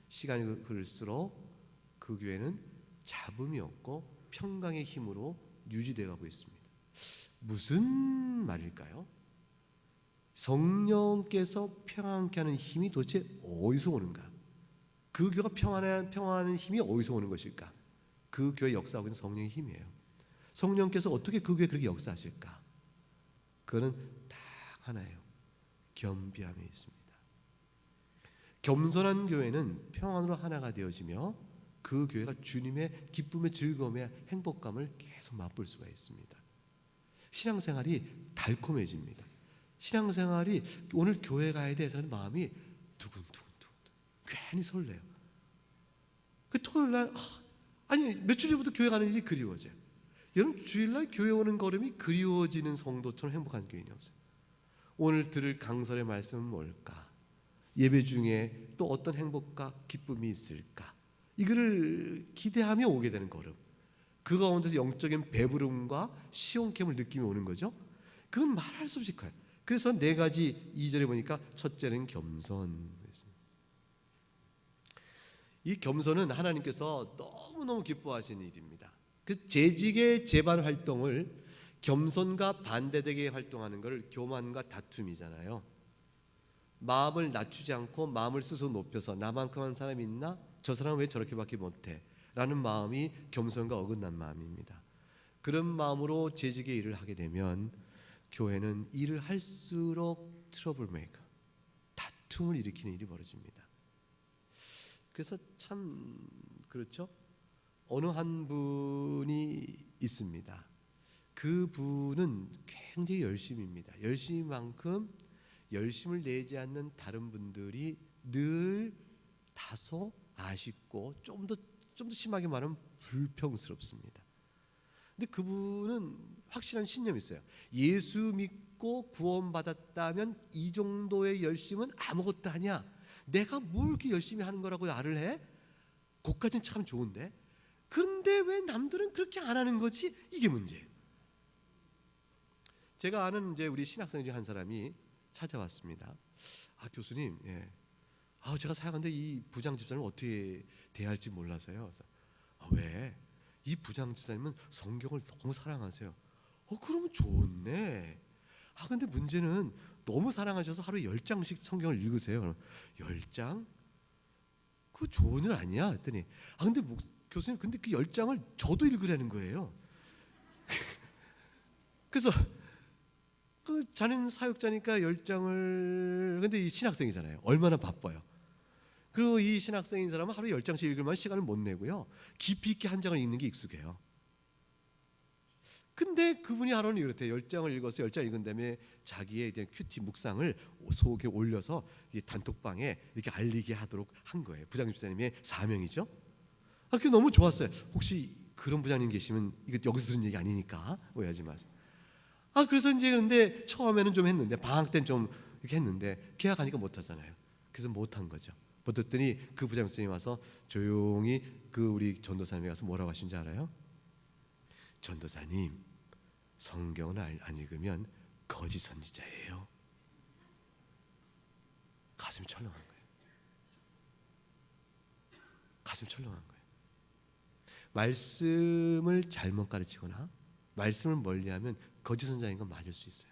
시간이 흐를수록 그 교회는 잡음이 없고 평강의 힘으로 유지되어 가고 있습니다. 무슨 말일까요? 성령께서 평안케 하는 힘이 도대체 어디서 오는가? 그 교회가 평안한 힘이 어디서 오는 것일까? 그 교회 역사하고 있는 성령의 힘이에요. 성령께서 어떻게 그 교회에 그렇게 역사하실까? 그거는 딱 하나예요. 겸비함에 있습니다. 겸손한 교회는 평안으로 하나가 되어지며 그 교회가 주님의 기쁨의 즐거움의 행복감을 계속 맛볼 수가 있습니다. 신앙생활이 달콤해집니다. 신앙생활이 오늘 교회 가야 돼 해서 마음이 두근두근 괜히 설레요. 그 토요일날 아니 며칠 전부터 교회 가는 일이 그리워져요. 여러분 주일날 교회 오는 걸음이 그리워지는 성도처럼 행복한 교인이 없어요. 오늘 들을 강설의 말씀은 뭘까? 예배 중에 또 어떤 행복과 기쁨이 있을까? 이거를 기대하며 오게 되는 걸음. 그 가운데서 영적인 배부름과 시원캠을 느끼며 오는 거죠. 그건 말할 수 없이 커요. 그래서 4가지 2절에 보니까 첫째는 겸손. 이 겸손은 하나님께서 너무너무 기뻐하시는 일입니다. 그 재직의 재반 활동을 겸손과 반대되게 활동하는 것을 교만과 다툼이잖아요. 마음을 낮추지 않고 마음을 스스로 높여서 나만큼 한 사람이 있나? 저 사람은 왜 저렇게밖에 못해? 라는 마음이 겸손과 어긋난 마음입니다. 그런 마음으로 재직의 일을 하게 되면 교회는 일을 할수록 트러블 메이커, 다툼을 일으키는 일이 벌어집니다. 그래서 참 그렇죠. 어느 한 분이 있습니다. 그 분은 굉장히 열심입니다. 열심만큼 열심을 내지 않는 다른 분들이 늘 다소 아쉽고 좀 더 심하게 말하면 불평스럽습니다. 근데 그분은 확실한 신념이 있어요. 예수 믿고 구원받았다면 이 정도의 열심은 아무것도 아니야. 내가 뭘 이렇게 열심히 하는 거라고 말을 해? 그것까지는 참 좋은데 그런데 왜 남들은 그렇게 안 하는 거지? 이게 문제예요. 제가 아는 이제 우리 신학생 중에 한 사람이 찾아왔습니다. 교수님, 제가 사역하는데 이 부장 집사님을 어떻게 대할지 몰라서요. 그래서, 왜? 이 부장 집사님은 성경을 너무 사랑하세요. 그러면 좋네. 근데 문제는 너무 사랑하셔서 하루에 10장씩 성경을 읽으세요. 그럼 10장? 그거 좋은 일 아니야? 했더니 근데 교수님 근데 그 10장을 저도 읽으라는 거예요. 그래서 자네는 사역자니까 10장을 근데 이 신학생이잖아요. 얼마나 바빠요. 그리고 이 신학생인 사람은 하루에 10장씩 읽을만 시간을 못 내고요. 깊이 있게 한 장을 읽는 게 익숙해요. 근데 그분이 하루는 이렇대요. 10장을 읽어서 10장 읽은 다음에 자기의 큐티 묵상을 속에 올려서 단톡방에 이렇게 알리게 하도록 한 거예요. 부장 집사님의 사명이죠. 그게 너무 좋았어요. 혹시 그런 부장님 계시면 이거 여기서 들은 얘기 아니니까 오해하지 마세요. 그래서 이제 그런데 처음에는 좀 했는데 방학 때는 좀 이렇게 했는데 계약하니까 못 하잖아요. 그래서 못 한 거죠. 버텼더니 그 부장 선생님이 와서 조용히 그 우리 전도사님이 가서 뭐라고 하신지 알아요? 전도사님, 성경을 안 읽으면 거짓 선지자예요. 가슴이 철렁한 거예요. 가슴이 철렁한 거예요. 말씀을 잘못 가르치거나 말씀을 멀리하면 거짓 선지자인 건 맞을 수 있어요.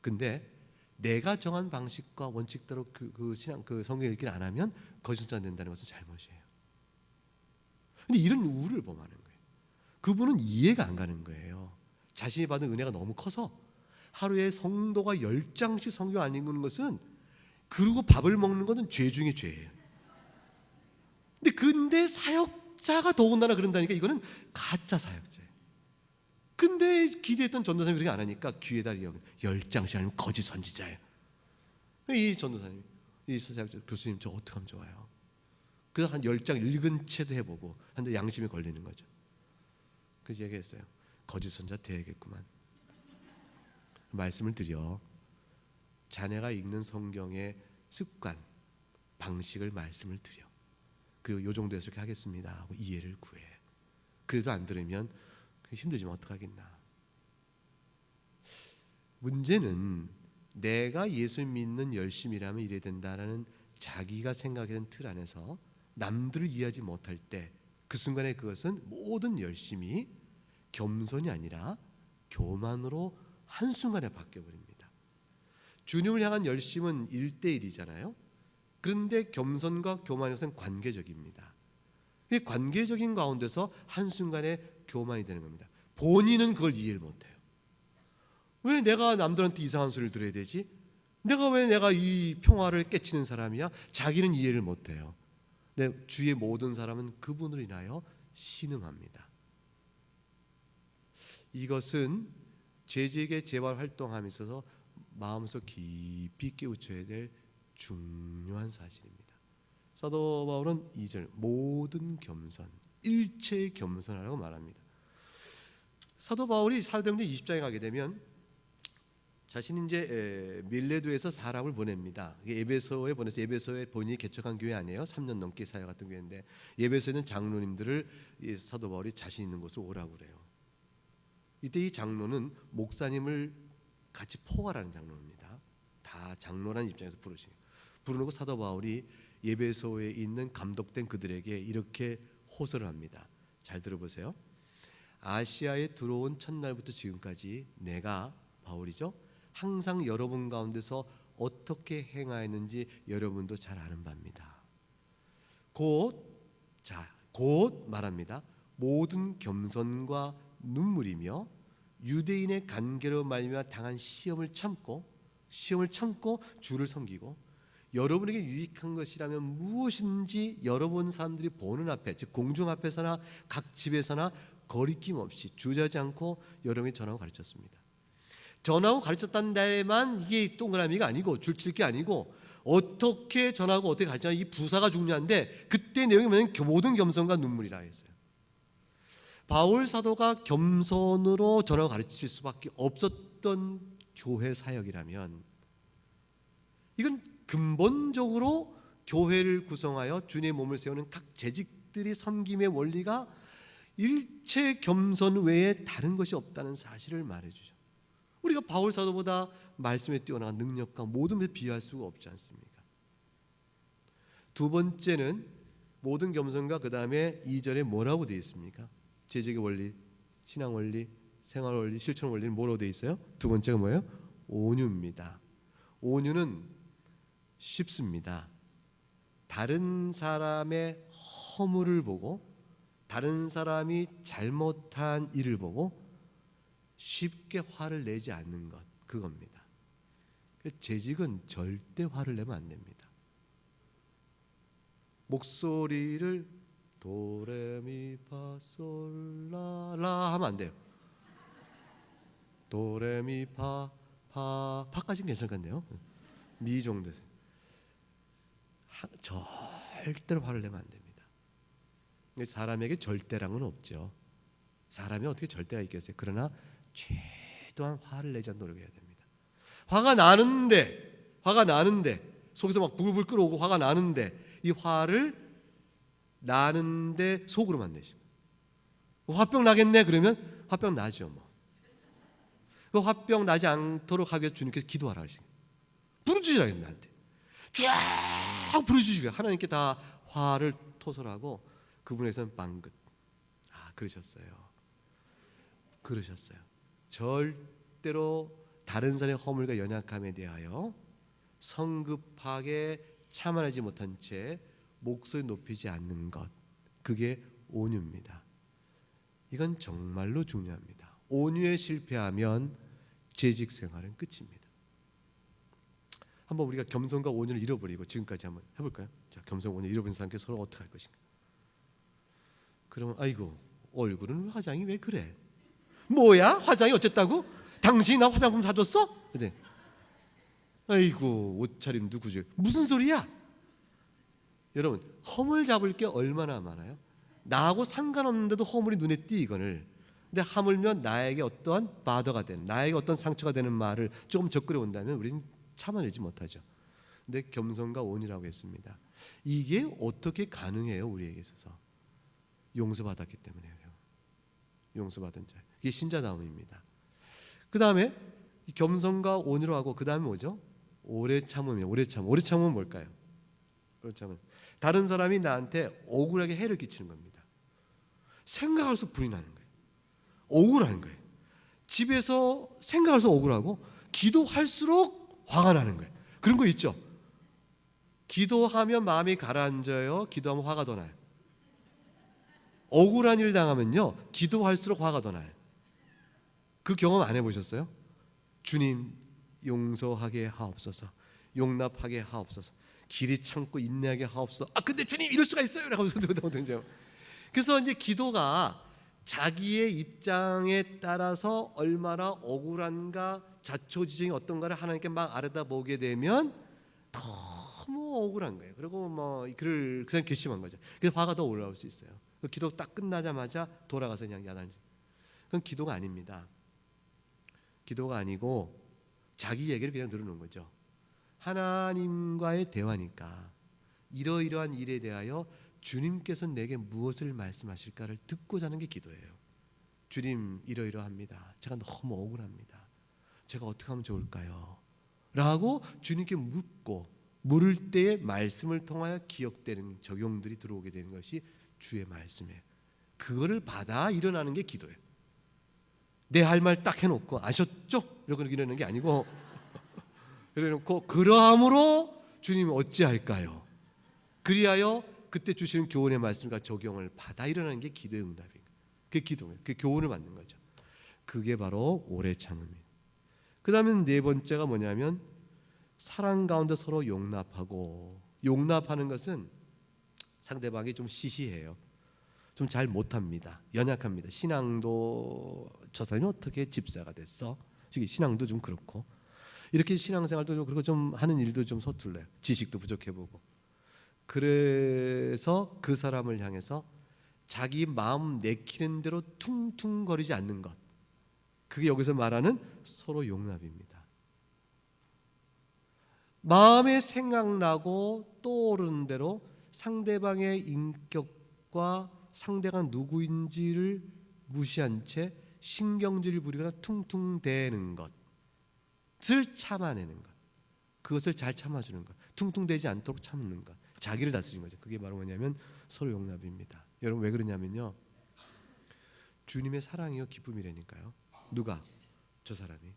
근데 내가 정한 방식과 원칙대로 그 성경 읽기를 안 하면 거짓 선지자 된다는 것은 잘못이에요. 근데 이런 우를 범하는 거예요. 그분은 이해가 안 가는 거예요. 자신이 받은 은혜가 너무 커서 하루에 성도가 10장씩 성경 안 읽는 것은 그러고 밥을 먹는 것은 죄 중에 죄예요. 근데 사역자가 더군다나 그런다니까 이거는 가짜 사역자예요. 근데 기대했던 전도사님이 그렇게 안 하니까 귀에다 10장씩 아니면 거짓 선지자예요. 이 전도사님, 이 사역자 교수님 저 어떻게 하면 좋아요? 그래서 한 10장 읽은 채도 해보고 한데 양심이 걸리는 거죠. 그래서 얘기했어요. 거짓 선자 돼야겠구만. 말씀을 드려 자네가 읽는 성경의 습관, 방식을 말씀을 드려. 그리고 요 정도에서 이렇게 하겠습니다 하고 이해를 구해. 그래도 안 들으면 힘들지만 어떡하겠나. 문제는 내가 예수 믿는 열심이라면 이래야 된다라는 자기가 생각하는 틀 안에서 남들을 이해하지 못할 때 그 순간에 그것은 모든 열심이 겸손이 아니라 교만으로 한순간에 바뀌어버립니다. 주님을 향한 열심은 1대1이잖아요. 그런데 겸손과 교만의 것은 관계적입니다. 이 관계적인 가운데서 한순간에 교만이 되는 겁니다. 본인은 그걸 이해를 못해요. 왜 내가 남들한테 이상한 소리를 들어야 되지? 내가 이 평화를 깨치는 사람이야? 자기는 이해를 못해요. 내 주위의 모든 사람은 그분으로 인하여 신음합니다. 이것은 재직의 재활 활동함에 있어서 마음속 깊이 깨우쳐야 될 중요한 사실입니다. 사도 바울은 2절 모든 겸손, 일체의 겸손하라고 말합니다. 사도 바울이 사도행전 20장에 가게 되면 자신이 이제 밀레도에서 사람을 보냅니다. 에베소에 보내서 에베소에 본인이 개척한 교회 아니에요. 3년 넘게 사역했던 교회인데 에베소에 있는 장로님들을 사도 바울이 자신 있는 곳으로 오라고 그래요. 이때 이 장로는 목사님을 같이 포괄하는 장로입니다. 다 장로라는 입장에서 부르고 사도 바울이 에베소에 있는 감독된 그들에게 이렇게 호소를 합니다. 잘 들어보세요. 아시아에 들어온 첫날부터 지금까지 내가 바울이죠. 항상 여러분 가운데서 어떻게 행하였는지 여러분도 잘 아는 바입니다. 곧 말합니다. 모든 겸손과 눈물이며 유대인의 간계로 말미암아 당한 시험을 참고 주를 섬기고 여러분에게 유익한 것이라면 무엇인지 여러분 사람들이 보는 앞에 즉 공중 앞에서나 각 집에서나 거리낌 없이 주저하지 않고 여러분이 전하고 가르쳤습니다. 전하고 가르쳤다는 데만 이게 동그라미가 아니고 줄칠 게 아니고 어떻게 전하고 어떻게 가르치냐 이 부사가 중요한데 그때 내용이 뭐냐면 모든 겸손과 눈물이라 했어요. 바울 사도가 겸손으로 전하고 가르칠 수밖에 없었던 교회 사역이라면 이건 근본적으로 교회를 구성하여 주님의 몸을 세우는 각 재직들이 섬김의 원리가 일체 겸손 외에 다른 것이 없다는 사실을 말해주죠. 우리가 바울 사도보다 말씀에 뛰어난 능력과 모든 것을 비할 수가 없지 않습니까? 두 번째는 모든 겸손과 그 다음에 2절에 뭐라고 되어 있습니까? 재직의 원리, 신앙 원리, 생활 원리, 실천 원리는 뭐라고 되어 있어요? 두 번째가 뭐예요? 온유입니다. 온유는 쉽습니다. 다른 사람의 허물을 보고 다른 사람이 잘못한 일을 보고 쉽게 화를 내지 않는 것 그겁니다. 재직은 절대 화를 내면 안 됩니다. 목소리를 도레미파솔라라 하면 안 돼요. 도레미파 파까지는 괜찮을 것 같네요. 미 정도에서 절대로 화를 내면 안 됩니다. 사람에게 절대랑은 없죠. 사람이 어떻게 절대가 있겠어요? 그러나 최소한 화를 내지 않도록 노력해야 됩니다. 화가 나는데 속에서 막 불불 끓어오고 화가 나는데 이 화를 나는데 속으로만 내시고 화병 나겠네 그러면 화병 나죠 뭐. 그 화병 나지 않도록 하기 위해서 주님께서 기도하라 하시고 부르짖으라겠네 나한테 쫙 부르짖으시고 하나님께 다 화를 토설하고 그분에서는 방긋 그러셨어요. 절대로 다른 사람의 허물과 연약함에 대하여 성급하게 참아내지 못한 채 목소리 높이지 않는 것 그게 온유입니다. 이건 정말로 중요합니다. 온유에 실패하면 재직 생활은 끝입니다. 한번 우리가 겸손과 온유를 잃어버리고 지금까지 한번 해볼까요? 자, 겸손 온유 잃어버린 사람께 서로 어떻게 할 것인가? 그러면 아이고 얼굴은 화장이 왜 그래? 뭐야? 화장이 어쨌다고? 당신이 나 화장품 사줬어? 그래. 아이고 옷차림도 구질 무슨 소리야? 여러분 허물 잡을 게 얼마나 많아요? 나하고 상관없는데도 허물이 눈에 띄거늘 근데 하물며 나에게 어떠한 바더가 되는, 나에게 어떤 상처가 되는 말을 조금 접근해 온다면 우리는 참아내지 못하죠. 근데 겸손과 온유라고 했습니다. 이게 어떻게 가능해요? 우리에게 있어서 용서받았기 때문에요. 용서받은 자, 이게 신자다움입니다. 그 다음에 겸손과 온유로 하고 그 다음에 뭐죠? 오래 참으면. 오래 참으면 뭘까요? 오래 참은 다른 사람이 나한테 억울하게 해를 끼치는 겁니다. 생각할수록 불이 나는 거예요. 억울한 거예요. 집에서 생각할수록 억울하고 기도할수록 화가 나는 거예요. 그런 거 있죠? 기도하면 마음이 가라앉아요? 기도하면 화가 더 나요? 억울한 일 당하면요, 기도할수록 화가 더 나요. 그 경험 안 해보셨어요? 주님 용서하게 하옵소서, 용납하게 하옵소서, 길이 참고 인내하게 하옵소서. 근데 주님 이럴 수가 있어요? 그래서 이제 기도가 자기의 입장에 따라서 얼마나 억울한가, 자초지종이 어떤가를 하나님께 막 알아다보게 되면 너무 억울한 거예요. 그리고 그를 그냥 괘씸한 거죠. 그래서 화가 더 올라올 수 있어요. 기도 딱 끝나자마자 돌아가서 그냥 야단. 그건 기도가 아닙니다. 기도가 아니고 자기 얘기를 그냥 들어놓은 거죠. 하나님과의 대화니까 이러이러한 일에 대하여 주님께서 내게 무엇을 말씀하실까를 듣고자 하는 게 기도예요. 주님 이러이러합니다. 제가 너무 억울합니다. 제가 어떻게 하면 좋을까요? 라고 주님께 묻고, 물을 때의 말씀을 통하여 기억되는 적용들이 들어오게 되는 것이 주의 말씀이에요. 그거를 받아 일어나는 게 기도예요. 내 할 말 딱 해놓고 아셨죠? 이러고 이러는 게 아니고 그래놓고 그러함으로 주님이 어찌할까요? 그리하여 그때 주시는 교훈의 말씀과 적용을 받아 일어나는 게 기도의 응답이에요. 그게 기도예요. 그게 교훈을 받는 거죠. 그게 바로 오래 참음이에요. 그 다음에 네 번째가 뭐냐면 사랑 가운데 서로 용납하고, 용납하는 것은 상대방이 좀 시시해요. 좀 잘 못합니다. 연약합니다. 신앙도 저 사람이 어떻게 집사가 됐어? 신앙도 좀 그렇고, 이렇게 신앙생활도 좀 그렇고, 좀 하는 일도 좀 서툴러요. 지식도 부족해 보고. 그래서 그 사람을 향해서 자기 마음 내키는 대로 퉁퉁거리지 않는 것, 그게 여기서 말하는 서로 용납입니다. 마음에 생각나고 떠오르는 대로 상대방의 인격과 상대가 누구인지를 무시한 채 신경질을 부리거나 퉁퉁대는 것을 참아내는 것, 그것을 잘 참아주는 것, 퉁퉁대지 않도록 참는 것, 자기를 다스리는 거죠. 그게 바로 뭐냐면 서로 용납입니다. 여러분 왜 그러냐면요, 주님의 사랑이요 기쁨이라니까요. 누가? 저 사람이.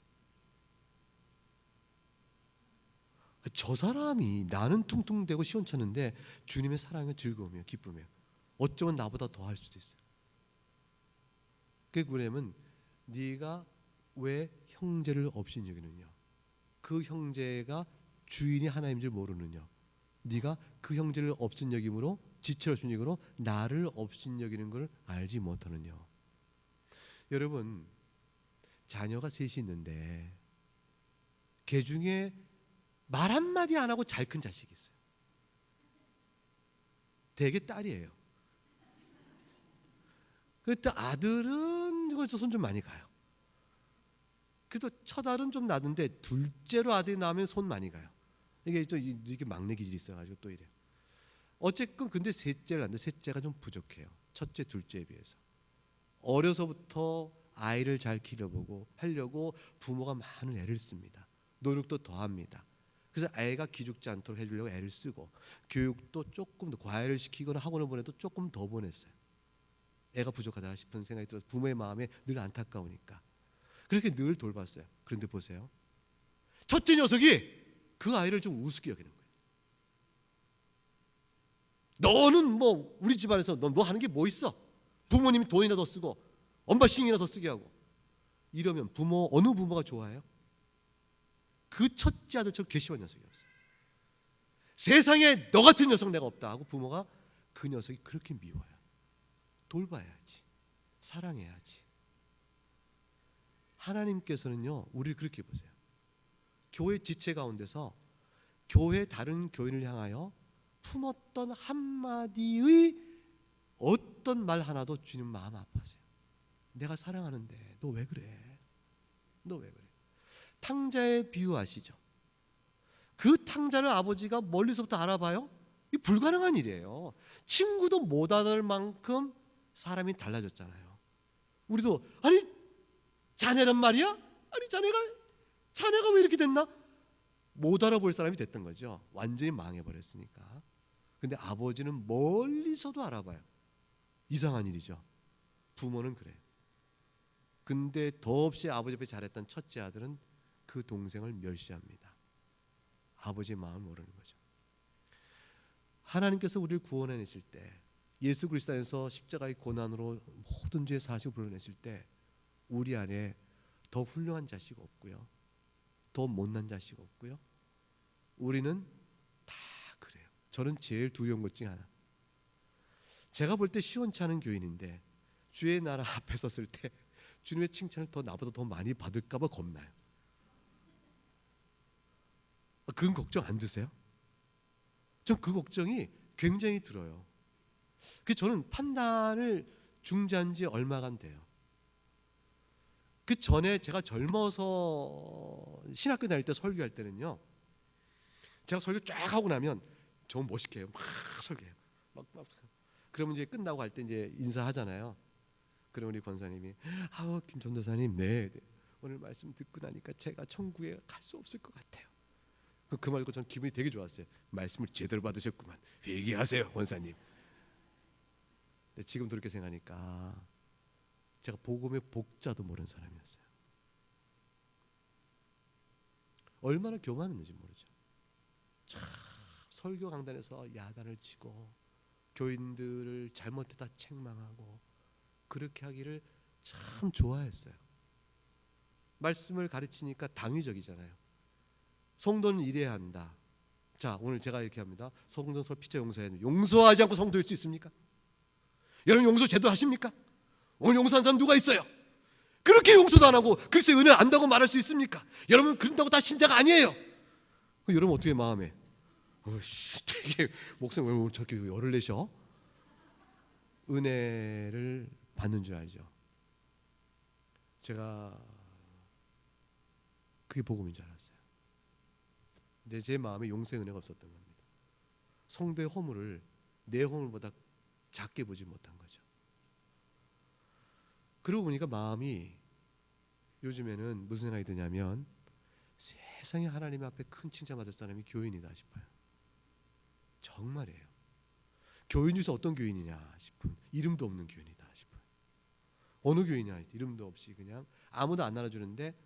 저 사람이, 나는 퉁퉁대고 시원찮은데 주님의 사랑은 즐거움이에요, 기쁨이에요. 어쩌면 나보다 더 할 수도 있어요. 그게 뭐냐면 네가 왜 형제를 없인 여기느냐, 그 형제가 주인이 하나님인 줄 모르느냐, 네가 그 형제를 없인 여김으로, 지체를 없인 여김으로 나를 없인 여기는 걸 알지 못하느냐. 여러분, 자녀가 셋이 있는데 그 중에 말 한마디 안 하고 잘 큰 자식이 있어요. 대개 딸이에요. 그때 아들은 손 좀 많이 가요. 그래도 첫 아들은 좀 나던데 둘째로 아들이 나오면 손 많이 가요. 이게 막내 기질이 있어가지고 또 이래요. 어쨌든 근데 셋째를 낳는데 셋째가 좀 부족해요. 첫째, 둘째에 비해서. 어려서부터 아이를 잘 키워보고 하려고 부모가 많은 애를 씁니다. 노력도 더합니다. 그래서 애가 기죽지 않도록 해주려고 애를 쓰고, 교육도 조금 더, 과외를 시키거나 학원을 보내도 조금 더 보냈어요. 애가 부족하다 싶은 생각이 들어서 부모의 마음에 늘 안타까우니까 그렇게 늘 돌봤어요. 그런데 보세요, 첫째 녀석이 그 아이를 좀 우습게 여기는 거예요. 너는 우리 집안에서 너 하는 게 뭐 있어? 부모님이 돈이나 더 쓰고 엄마 신경이나 더 쓰게 하고. 이러면 어느 부모가 좋아해요? 그 첫째 아들처럼 괘씸한 녀석이었어요. 세상에 너 같은 녀석 내가 없다 하고 부모가 그 녀석이 그렇게 미워요. 돌봐야지, 사랑해야지. 하나님께서는요 우리를 그렇게 보세요. 교회 지체 가운데서 교회 다른 교인을 향하여 품었던 한마디의 어떤 말 하나도 주님 마음 아파하세요. 내가 사랑하는데 너 왜 그래? 너 왜 그래? 탕자의 비유 아시죠? 그 탕자를 아버지가 멀리서부터 알아봐요? 이 불가능한 일이에요. 친구도 못 알아들 만큼 사람이 달라졌잖아요. 우리도 아니 자네란 말이야? 아니 자네가 왜 이렇게 됐나? 못 알아볼 사람이 됐던 거죠. 완전히 망해버렸으니까. 근데 아버지는 멀리서도 알아봐요. 이상한 일이죠. 부모는 그래요. 근데 더없이 아버지 앞에 잘했던 첫째 아들은 그 동생을 멸시합니다. 아버지의 마음을 모르는 거죠. 하나님께서 우리를 구원해내실 때, 예수 그리스도 안에서 십자가의 고난으로 모든 죄 사시고 불러내실 때 우리 안에 더 훌륭한 자식 없고요, 더 못난 자식 없고요. 우리는 다 그래요. 저는 제일 두려운 것 중에 하나, 제가 볼 때 시원치 않은 교인인데 주의 나라 앞에 섰을 때 주님의 칭찬을 나보다 더 많이 받을까 봐 겁나요. 그런 걱정 안 드세요? 전 그 걱정이 굉장히 들어요. 그래서 저는 판단을 중지한 지 얼마가 안 돼요. 그 전에 제가 젊어서 신학교 다닐 때 설교할 때는요, 제가 설교 쫙 하고 나면 좀 멋있게 해요. 막 설교해요. 막. 그러면 이제 끝나고 할 때 이제 인사하잖아요. 그럼 우리 권사님이 김 전도사님, 네, 오늘 말씀 듣고 나니까 제가 천국에 갈 수 없을 것 같아요. 그 말 듣고 저는 기분이 되게 좋았어요. 말씀을 제대로 받으셨구만. 얘기하세요, 권사님. 근데 지금 그렇게 생각하니까 제가 복음의 복자도 모르는 사람이었어요. 얼마나 교만했는지 모르죠. 참 설교 강단에서 야단을 치고 교인들을 잘못했다 책망하고 그렇게 하기를 참 좋아했어요. 말씀을 가르치니까 당위적이잖아요. 성도는 이래야 한다. 자, 오늘 제가 이렇게 합니다. 성도는 서로 피차 용서해야 합니다. 용서하지 않고 성도일 수 있습니까? 여러분 용서 제대로 하십니까? 오늘 용서한 사람 누가 있어요? 그렇게 용서도 안 하고 글쎄 은혜 안다고 말할 수 있습니까? 여러분 그런다고 다 신자가 아니에요. 여러분 어떻게 마음에 되게 목사님 왜 오늘 저렇게 열을 내셔? 은혜를 받는 줄 알죠. 제가 그게 복음인 줄 알았어요. 근데 제 마음에 용서의 은혜가 없었던 겁니다. 성도의 허물을 내 허물보다 작게 보지 못한 거죠. 그러고 보니까 마음이 요즘에는 무슨 생각이 드냐면 세상에 하나님 앞에 큰 칭찬받을 사람이 교인이다 싶어요. 정말이에요. 교인 중에서 어떤 교인이냐 싶은, 이름도 없는 교인이다 싶어요. 어느 교인이냐, 이름도 없이 그냥 아무도 안 알아주는데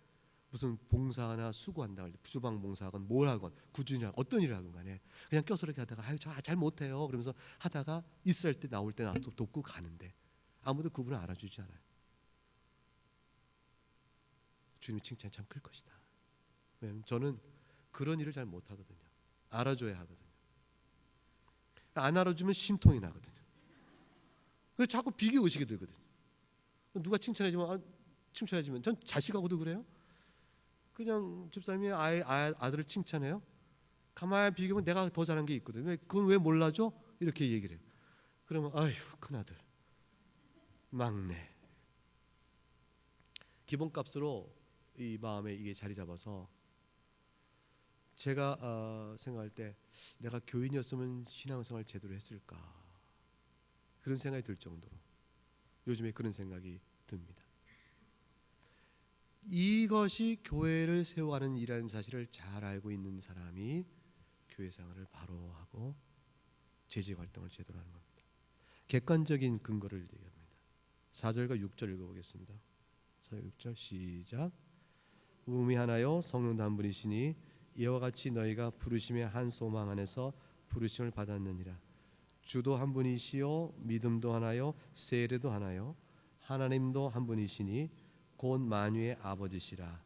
무슨 봉사나 수고한다, 주방 봉사하건 뭘 하건 구준이 하건 어떤 일을 하건 간에 그냥 껴서 이렇게 하다가 저 잘 못해요 그러면서 하다가 있을 때 나올 때 나도 돕고 가는데 아무도 그분을 알아주지 않아요. 주님의 칭찬이 참 클 것이다. 왜냐하면 저는 그런 일을 잘 못하거든요. 알아줘야 하거든요. 안 알아주면 심통이 나거든요. 그래서 자꾸 비교의식이 들거든요. 누가 칭찬해주면 전 자식하고도 그래요. 그냥 집사람이 아들을 칭찬해요. 가만히 비교하면 내가 더 잘한 게 있거든요. 그건 왜 몰라줘? 이렇게 얘기를 해요. 그러면 아휴 큰아들, 막내. 기본값으로 이 마음에 이게 자리 잡아서 제가 생각할 때 내가 교인이었으면 신앙생활 제대로 했을까, 그런 생각이 들 정도로 요즘에 그런 생각이 듭니다. 이것이 교회를 세워가는 일이라는 사실을 잘 알고 있는 사람이 교회 생활을 바로 하고 재직 활동을 제대로 하는 겁니다. 객관적인 근거를 얘기합니다. 4절과 6절 읽어보겠습니다. 4절 6절 시작. 몸이 하나요 성령도 한 분이시니 이와 같이 너희가 부르심의 한 소망 안에서 부르심을 받았느니라. 주도 한 분이시요 믿음도 하나요 세례도 하나요 하나님도 한 분이시니 곧 만유의 아버지시라.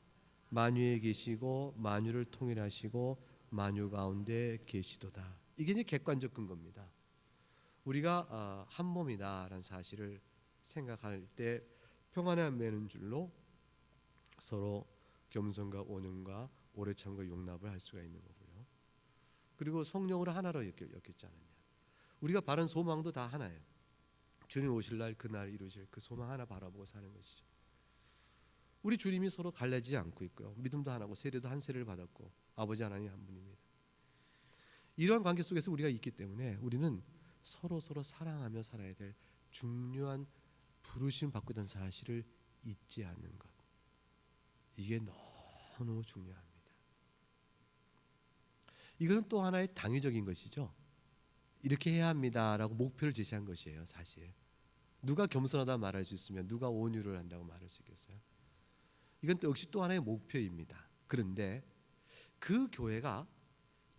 만유에 계시고 만유를 통일하시고 만유 가운데 계시도다. 이게 이제 객관적 근거입니다. 우리가 한 몸이다라는 사실을 생각할 때 평안에 매는 줄로 서로 겸손과 온유과 오래 참과 용납을 할 수가 있는 거고요. 그리고 성령으로 하나로 엮였지 않느냐. 우리가 바른 소망도 다 하나예요. 주님 오실 날 그날 이루실 그 소망 하나 바라보고 사는 것이죠. 우리 주님이 서로 갈라지지 않고 있고요. 믿음도 하나고 세례도 한 세례를 받았고 아버지 하나님 한 분입니다. 이러한 관계 속에서 우리가 있기 때문에 우리는 서로 사랑하며 살아야 될 중요한 부르심 받고 있다는 사실을 잊지 않는 것. 이게 너무 중요합니다. 이것은 또 하나의 당위적인 것이죠. 이렇게 해야 합니다라고 목표를 제시한 것이에요. 사실 누가 겸손하다 말할 수 있으면 누가 온유를 한다고 말할 수 있겠어요? 이건 또 역시 또 하나의 목표입니다. 그런데 그 교회가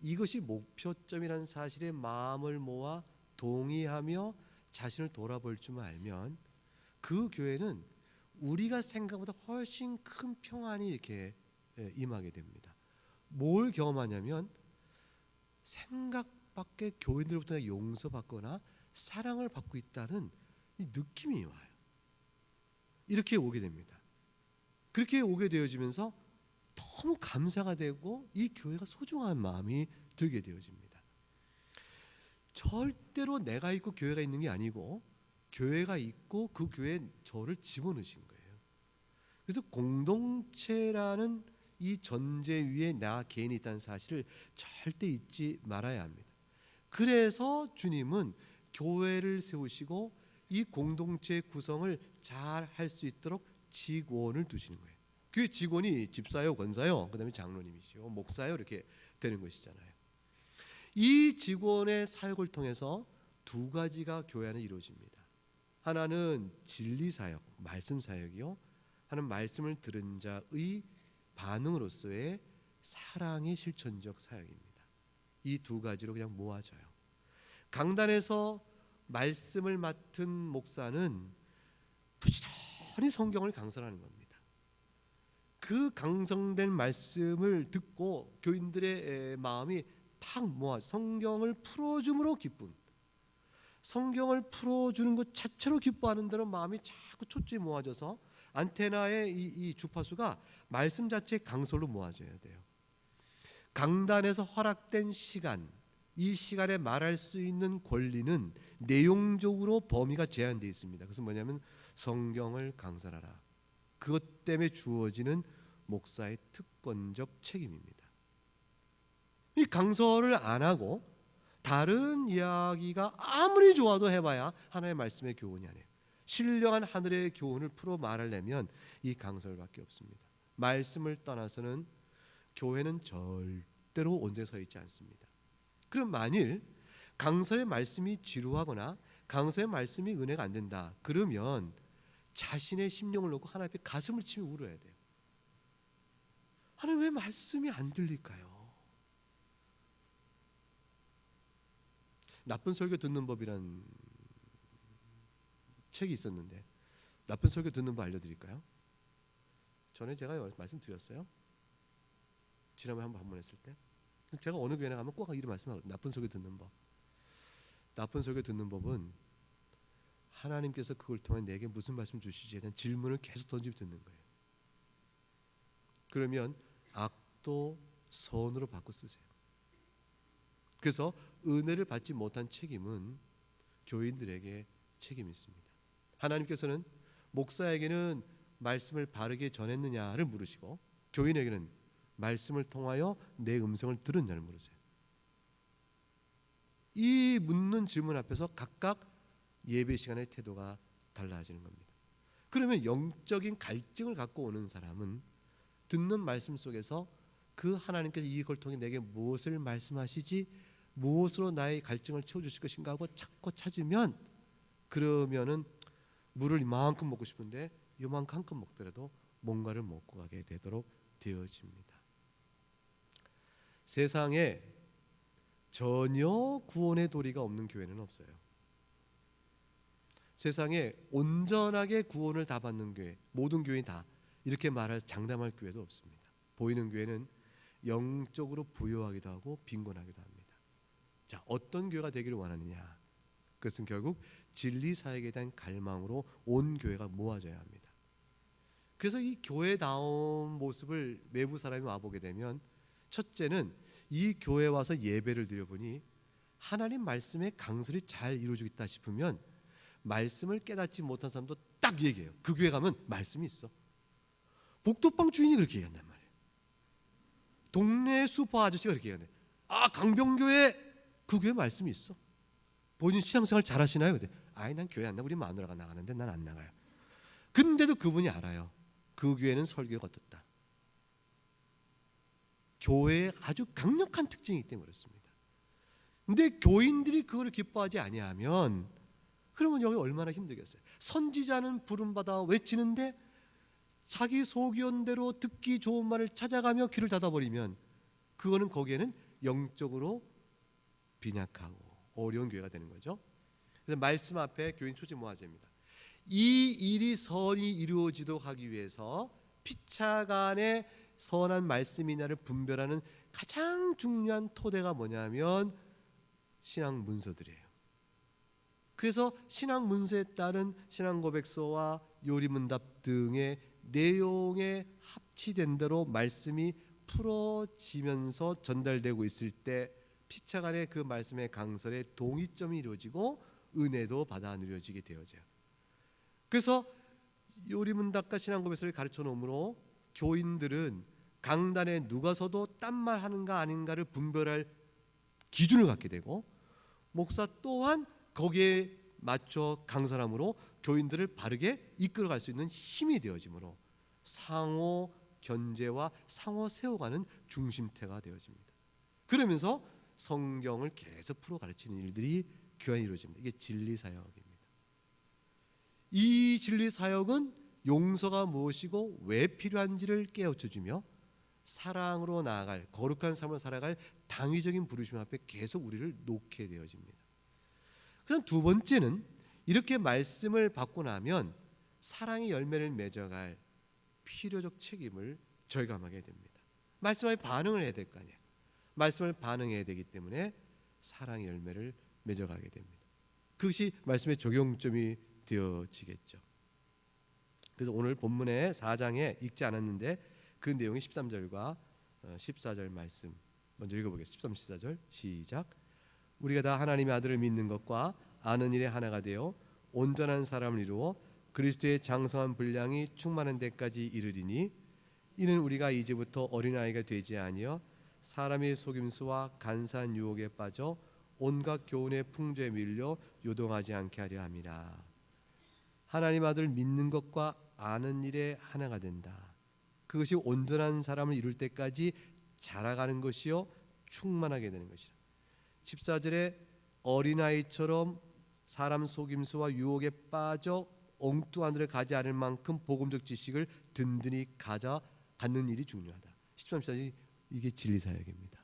이것이 목표점이라는 사실에 마음을 모아 동의하며 자신을 돌아볼 줄 알면 그 교회는 우리가 생각보다 훨씬 큰 평안이 이렇게 임하게 됩니다. 뭘 경험하냐면 생각 밖에 교인들로부터 용서받거나 사랑을 받고 있다는 이 느낌이 와요. 이렇게 오게 됩니다. 그렇게 오게 되어지면서 너무 감사가 되고 이 교회가 소중한 마음이 들게 되어집니다. 절대로 내가 있고 교회가 있는 게 아니고 교회가 있고 그 교회에 저를 집어넣으신 거예요. 그래서 공동체라는 이 전제 위에 나 개인이 있다는 사실을 절대 잊지 말아야 합니다. 그래서 주님은 교회를 세우시고 이 공동체 구성을 잘 할 수 있도록 직원을 두시는 거예요. 그 직원이 집사요, 권사요, 그다음에 장로님이시요, 목사요 이렇게 되는 것이잖아요. 이 직원의 사역을 통해서 두 가지가 교회 안에 이루어집니다. 하나는 진리 사역, 말씀 사역이요. 하나는 말씀을 들은 자의 반응으로서의 사랑의 실천적 사역입니다. 이 두 가지로 그냥 모아져요. 강단에서 말씀을 맡은 목사는 부지런히 성경을 강설하는 겁니다. 그 강성된 말씀을 듣고 교인들의 마음이 탁 모아 성경을 풀어줌으로 기쁨, 성경을 풀어주는 것 자체로 기뻐하는 대로 마음이 자꾸 초점이 모아져서 안테나의 이 주파수가 말씀 자체의 강설로 모아져야 돼요. 강단에서 허락된 시간, 이 시간에 말할 수 있는 권리는 내용적으로 범위가 제한되어 있습니다. 그것은 뭐냐면 성경을 강설하라. 그것 때문에 주어지는 목사의 특권적 책임입니다. 이 강설을 안 하고 다른 이야기가 아무리 좋아도 해봐야 하나님의 말씀의 교훈이 아니에요. 신령한 하늘의 교훈을 풀어 말하려면 이 강설밖에 없습니다. 말씀을 떠나서는 교회는 절대로 온전히 서 있지 않습니다. 그럼 만일 강설의 말씀이 지루하거나 강설의 말씀이 은혜가 안 된다, 그러면 자신의 심령을 놓고 하나님 앞에 가슴을 치며 울어야 돼요. 하나님 왜 말씀이 안 들릴까요? 나쁜 설교 듣는 법이란 책이 있었는데 나쁜 설교 듣는 법 알려드릴까요? 전에 제가 말씀드렸어요. 지난번에 한번 방문했을 때 제가 어느 교회에 가면 꼭 이런 말씀하거든요. 나쁜 설교 듣는 법. 나쁜 설교 듣는 법은 하나님께서 그걸 통해 내게 무슨 말씀 주시지에 대한 질문을 계속 던지며 듣는 거예요. 그러면 악도 선으로 바꿔 쓰세요. 그래서 은혜를 받지 못한 책임은 교인들에게 책임이 있습니다. 하나님께서는 목사에게는 말씀을 바르게 전했느냐를 물으시고 교인에게는 말씀을 통하여 내 음성을 들었냐를 물으세요. 이 묻는 질문 앞에서 각각 예배 시간의 태도가 달라지는 겁니다. 그러면 영적인 갈증을 갖고 오는 사람은 듣는 말씀 속에서 그 하나님께서 이걸 통해 내게 무엇을 말씀하시지, 무엇으로 나의 갈증을 채워주실 것인가 하고 찾고 찾으면, 그러면은 물을 이만큼 먹고 싶은데 이만큼 한 컵 먹더라도 뭔가를 먹고 가게 되도록 되어집니다. 세상에 전혀 구원의 도리가 없는 교회는 없어요. 세상에 온전하게 구원을 다 받는 교회, 모든 교회는 다 이렇게 말할 장담할 교회도 없습니다. 보이는 교회는 영적으로 부유하기도 하고 빈곤하기도 합니다. 자, 어떤 교회가 되기를 원하느냐? 그것은 결국 진리 사역에 대한 갈망으로 온 교회가 모아져야 합니다. 그래서 이 교회다운 모습을 외부 사람이 와보게 되면, 첫째는 이 교회에 와서 예배를 드려보니 하나님 말씀의 강설이 잘 이루어지고 있다 싶으면 말씀을 깨닫지 못한 사람도 딱 얘기해요. 그 교회 가면 말씀이 있어. 복도방 주인이 그렇게 얘기한단 말이에요. 동네 슈퍼 아저씨가 그렇게 얘기하네. 아, 강병교회 그 교회 말씀이 있어. 본인 신앙생활 잘하시나요? 근데 아이, 난 교회 안 나가. 우리 마누라가 나가는데 난 안 나가요. 근데도 그분이 알아요. 그 교회는 설교가 어떻다. 교회의 아주 강력한 특징이기 때문에 그렇습니다. 근데 교인들이 그걸 기뻐하지 아니하면 그러면 여기 얼마나 힘들겠어요. 선지자는 부름받아 외치는데 자기 소견대로 듣기 좋은 말을 찾아가며 귀를 닫아버리면 그거는 거기에는 영적으로 빈약하고 어려운 교회가 되는 거죠. 그래서 말씀 앞에 교인 초지 모아제입니다. 이 일이 선이 이루어지도록 하기 위해서 피차간의 선한 말씀이냐를 분별하는 가장 중요한 토대가 뭐냐면 신앙 문서들이에요. 그래서 신앙 문서에 따른 신앙 고백서와 요리문답 등의 내용에 합치된 대로 말씀이 풀어지면서 전달되고 있을 때 피차간의 그 말씀의 강설에 동의점이 이루어지고 은혜도 받아 누려지게 되어져요. 그래서 요리문답과 신앙 고백서를 가르쳐 놓으므로 교인들은 강단에 누가 서도 딴 말 하는가 아닌가를 분별할 기준을 갖게 되고 목사 또한 거기에 맞춰 강설함으로 교인들을 바르게 이끌어갈 수 있는 힘이 되어지므로 상호 견제와 상호 세워가는 중심태가 되어집니다. 그러면서 성경을 계속 풀어 가르치는 일들이 교회에 이루어집니다. 이게 진리사역입니다. 이 진리사역은 용서가 무엇이고 왜 필요한지를 깨우쳐주며 사랑으로 나아갈 거룩한 삶을 살아갈 당위적인 부르심 앞에 계속 우리를 놓게 되어집니다. 그다음 두 번째는 이렇게 말씀을 받고 나면 사랑의 열매를 맺어갈 필요적 책임을 절감하게 됩니다. 말씀에 반응을 해야 될 거 아니에요. 말씀을 반응해야 되기 때문에 사랑의 열매를 맺어가게 됩니다. 그것이 말씀의 적용점이 되어지겠죠. 그래서 오늘 본문의 4장에 읽지 않았는데 그 내용이 13절과 14절 말씀 먼저 읽어보겠습니다. 13, 14절 시작. 우리가 다 하나님의 아들을 믿는 것과 아는 일에 하나가 되어 온전한 사람을 이루어 그리스도의 장성한 분량이 충만한 데까지 이르리니 이는 우리가 이제부터 어린아이가 되지 아니여 사람의 속임수와 간사한 유혹에 빠져 온갖 교훈의 풍조에 밀려 요동하지 않게 하려 함이라. 하나님 아들 믿는 것과 아는 일에 하나가 된다. 그것이 온전한 사람을 이룰 때까지 자라가는 것이요 충만하게 되는 것이라. 14절에 어린아이처럼 사람 속임수와 유혹에 빠져 엉뚱한 데를 가지 않을 만큼 복음적 지식을 든든히 갖는 일이 중요하다. 13, 14절이 이게 진리사역입니다.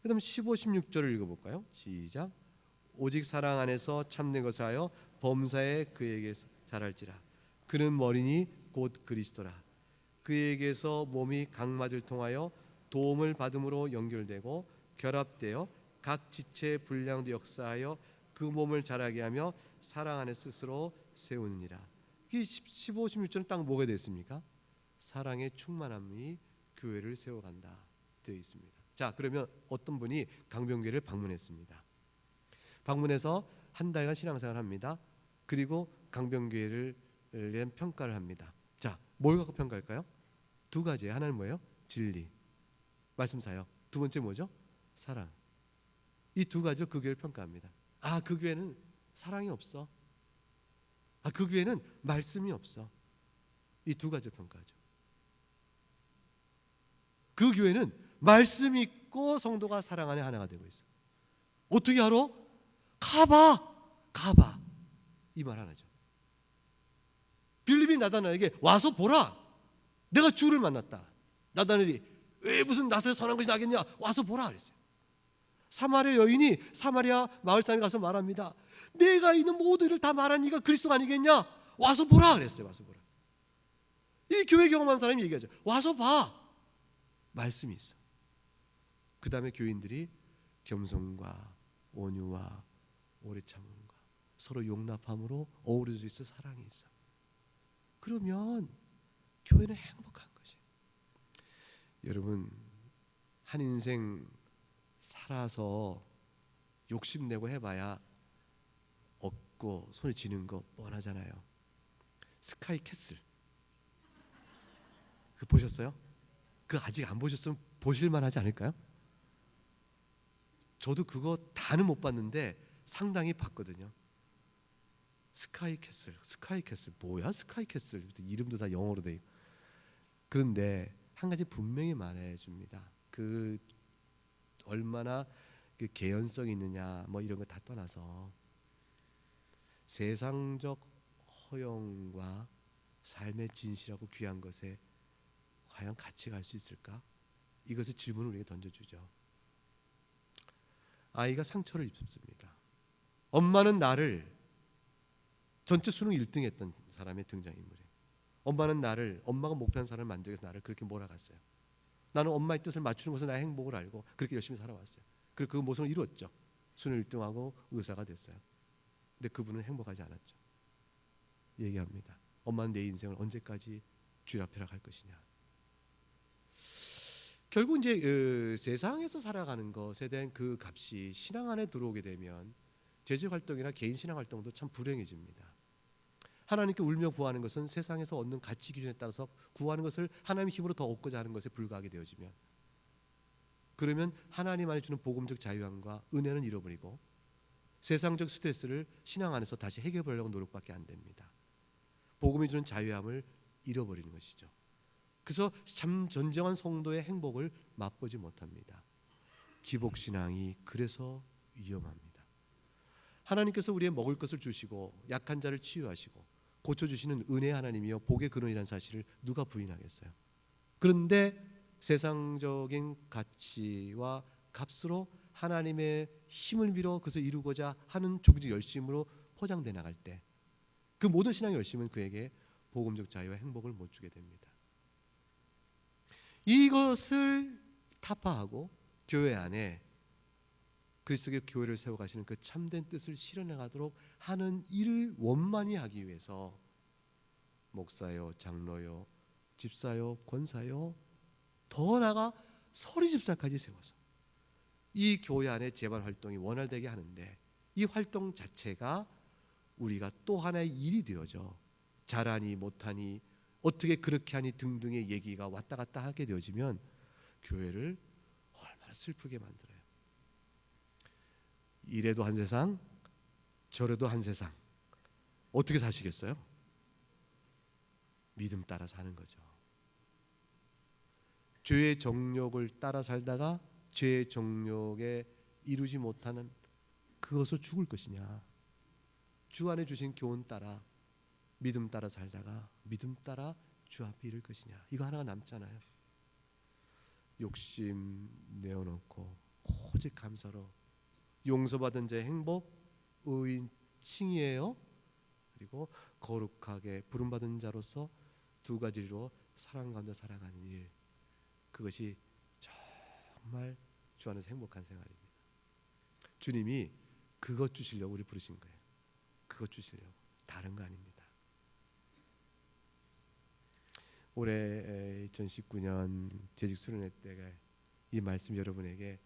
그 다음 15, 16절을 읽어볼까요? 시작. 오직 사랑 안에서 참된 것을 하여 범사에 그에게 자랄지라. 그는 머리니 곧 그리스도라. 그에게서 몸이 각막을 통하여 도움을 받음으로 연결되고 결합되어 각 지체의 분량도 역사하여 그 몸을 자라게 하며 사랑 안에 스스로 세우느니라. 이 15, 16절은 딱 뭐가 됐습니까? 사랑의 충만함이 교회를 세워간다 되어 있습니다. 자, 그러면 어떤 분이 강병교회를 방문했습니다. 방문해서 한 달간 신앙생활을 합니다. 그리고 강병교회를 위한 평가를 합니다. 자, 뭘 갖고 평가할까요? 두 가지예요. 하나는 뭐예요? 진리, 말씀 사역. 두 번째 뭐죠? 사랑. 이 두 가지로 그 교회를 평가합니다. 아, 그 교회는 사랑이 없어. 아, 그 교회는 말씀이 없어. 이 두 가지로 평가하죠. 그 교회는 말씀이 있고 성도가 사랑 안에 하나가 되고 있어. 어떻게 알아? 가봐. 이 말 하나죠. 빌립이 나다나엘에게 와서 보라. 내가 주를 만났다. 나다나엘이 왜 무슨 낯에 선한 것이 나겠냐? 와서 보라 그랬어요. 사마리아 여인이 사마리아 마을 사람이 가서 말합니다. 내가 있는 모든 일을 다 말한 이가 그리스도가 아니겠냐? 와서 보라 그랬어요. 와서 보라. 이 교회 경험한 사람이 얘기하죠. 와서 봐. 말씀이 있어. 그 다음에 교인들이 겸손과 온유와 오래 참음과 서로 용납함으로 어우러져 있어 사랑이 있어. 그러면 교회는 행복한 것이에요. 여러분, 한 인생 살아서 욕심내고 해봐야 받고 손에 쥐는 거 뻔하잖아요. 스카이 캐슬 그 보셨어요? 그 아직 안 보셨으면 보실만 하지 않을까요? 저도 그거 다는 못 봤는데 상당히 봤거든요. 스카이 캐슬 뭐야 스카이 캐슬 이름도 다 영어로 돼 있고. 그런데 한 가지 분명히 말해줍니다. 그 얼마나 그 개연성이 있느냐 뭐 이런 거 다 떠나서 세상적 허영과 삶의 진실하고 귀한 것에 과연 같이 갈 수 있을까? 이것의 질문을 우리에게 던져주죠. 아이가 상처를 입습니다. 엄마는 나를 전체 수능 1등 했던 사람의 등장인물이에요. 엄마는 나를 엄마가 목표한 사람을 만들기 위해서 나를 그렇게 몰아갔어요. 나는 엄마의 뜻을 맞추는 것은 나의 행복을 알고 그렇게 열심히 살아왔어요. 그리고 그 모습을 이루었죠. 수능 1등하고 의사가 됐어요. 근데 그분은 행복하지 않았죠. 얘기합니다. 엄마는 내 인생을 언제까지 쥐라펴라 갈 것이냐. 결국 이제 세상에서 살아가는 것에 대한 그 값이 신앙 안에 들어오게 되면 재직 활동이나 개인 신앙 활동도 참 불행해집니다. 하나님께 울며 구하는 것은 세상에서 얻는 가치 기준에 따라서 구하는 것을 하나님의 힘으로 더 얻고자 하는 것에 불과하게 되어지면, 그러면 하나님 안에 주는 복음적 자유함과 은혜는 잃어버리고 세상적 스트레스를 신앙 안에서 다시 해결해 보려고 노력밖에 안 됩니다. 복음이 주는 자유함을 잃어버리는 것이죠. 그래서 참 전정한 성도의 행복을 맛보지 못합니다. 기복신앙이 그래서 위험합니다. 하나님께서 우리의 먹을 것을 주시고 약한 자를 치유하시고 고쳐주시는 은혜의 하나님이여 복의 근원이라는 사실을 누가 부인하겠어요? 그런데 세상적인 가치와 값으로 하나님의 힘을 빌어 그것을 이루고자 하는 조기적 열심으로 포장돼 나갈 때 그 모든 신앙의 열심은 그에게 복음적 자유와 행복을 못 주게 됩니다. 이것을 타파하고 교회 안에 그리스도의 교회를 세워가시는 그 참된 뜻을 실현해가도록 하는 일을 원만히 하기 위해서 목사요, 장로요, 집사요, 권사요, 더 나아가 서리 집사까지 세워서 이 교회 안에 재반 활동이 원활되게 하는데, 이 활동 자체가 우리가 또 하나의 일이 되어져 잘하니 못하니 어떻게 그렇게 하니 등등의 얘기가 왔다 갔다 하게 되어지면 교회를 얼마나 슬프게 만들어요. 이래도 한 세상 저래도 한 세상. 어떻게 사시겠어요? 믿음 따라 사는 거죠. 죄의 정욕을 따라 살다가 죄의 정욕에 이루지 못하는 그것을 죽을 것이냐, 주 안에 주신 교훈 따라 믿음 따라 살다가 믿음 따라 주 앞에 이를 것이냐. 이거 하나가 남잖아요. 욕심 내어놓고 오직 감사로 용서받은 자의 행복, 의인 칭의예요. 그리고 거룩하게 부름받은 자로서 두 가지로 사랑 가운데 살아가는 일, 그것이 정말 주 안에서 행복한 생활입니다. 주님이 그것 주시려고 우리 부르신 거예요. 그것 주시려고, 다른 거 아닙니다. 올해 2019년 재직 수련회 때가 이 말씀 여러분에게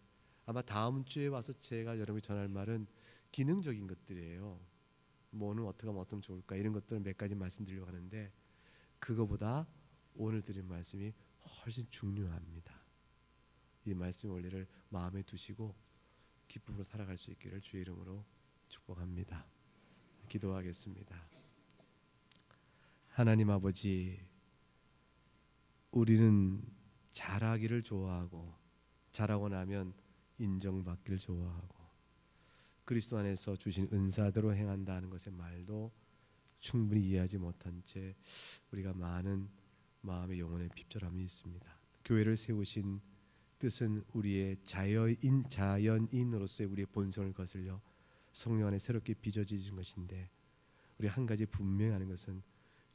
아마 다음 주에 와서 제가 여러분이 전할 말은 기능적인 것들이에요. 뭐는 어떻게 하면 어떻게 좋을까, 이런 것들을 몇 가지 말씀드리려고 하는데, 그거보다 오늘 드린 말씀이 훨씬 중요합니다. 이 말씀의 원리를 마음에 두시고 기쁨으로 살아갈 수 있기를 주의 이름으로 축복합니다. 기도하겠습니다. 하나님 아버지, 우리는 잘하기를 좋아하고 잘하고 나면 인정받기를 좋아하고 그리스도 안에서 주신 은사대로 행한다는 것의 말도 충분히 이해하지 못한 채 우리가 많은 마음의 영혼의 핍절함이 있습니다. 교회를 세우신 뜻은 우리의 자연인으로서의 우리의 본성을 거슬려 성령 안에 새롭게 빚어지는 것인데, 우리 한 가지 분명히 아는 것은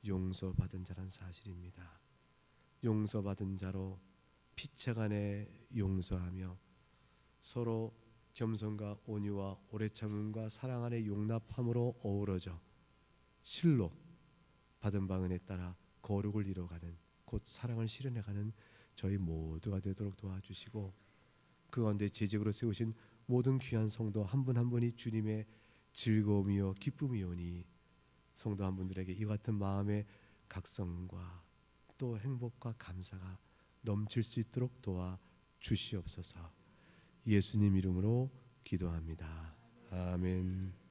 용서받은 자란 사실입니다. 용서받은 자로 피차간에 용서하며 서로 겸손과 온유와 오래 참음과 사랑 안에 용납함으로 어우러져 실로 받은 바 은혜에 따라 거룩을 이뤄가는, 곧 사랑을 실현해가는 저희 모두가 되도록 도와주시고, 그 가운데 재직으로 세우신 모든 귀한 성도 한 분 한 분이 주님의 즐거움이요 기쁨이오니 성도 한 분들에게 이 같은 마음의 각성과 또 행복과 감사가 넘칠 수 있도록 도와 주시옵소서. 예수님 이름으로 기도합니다. 아멘.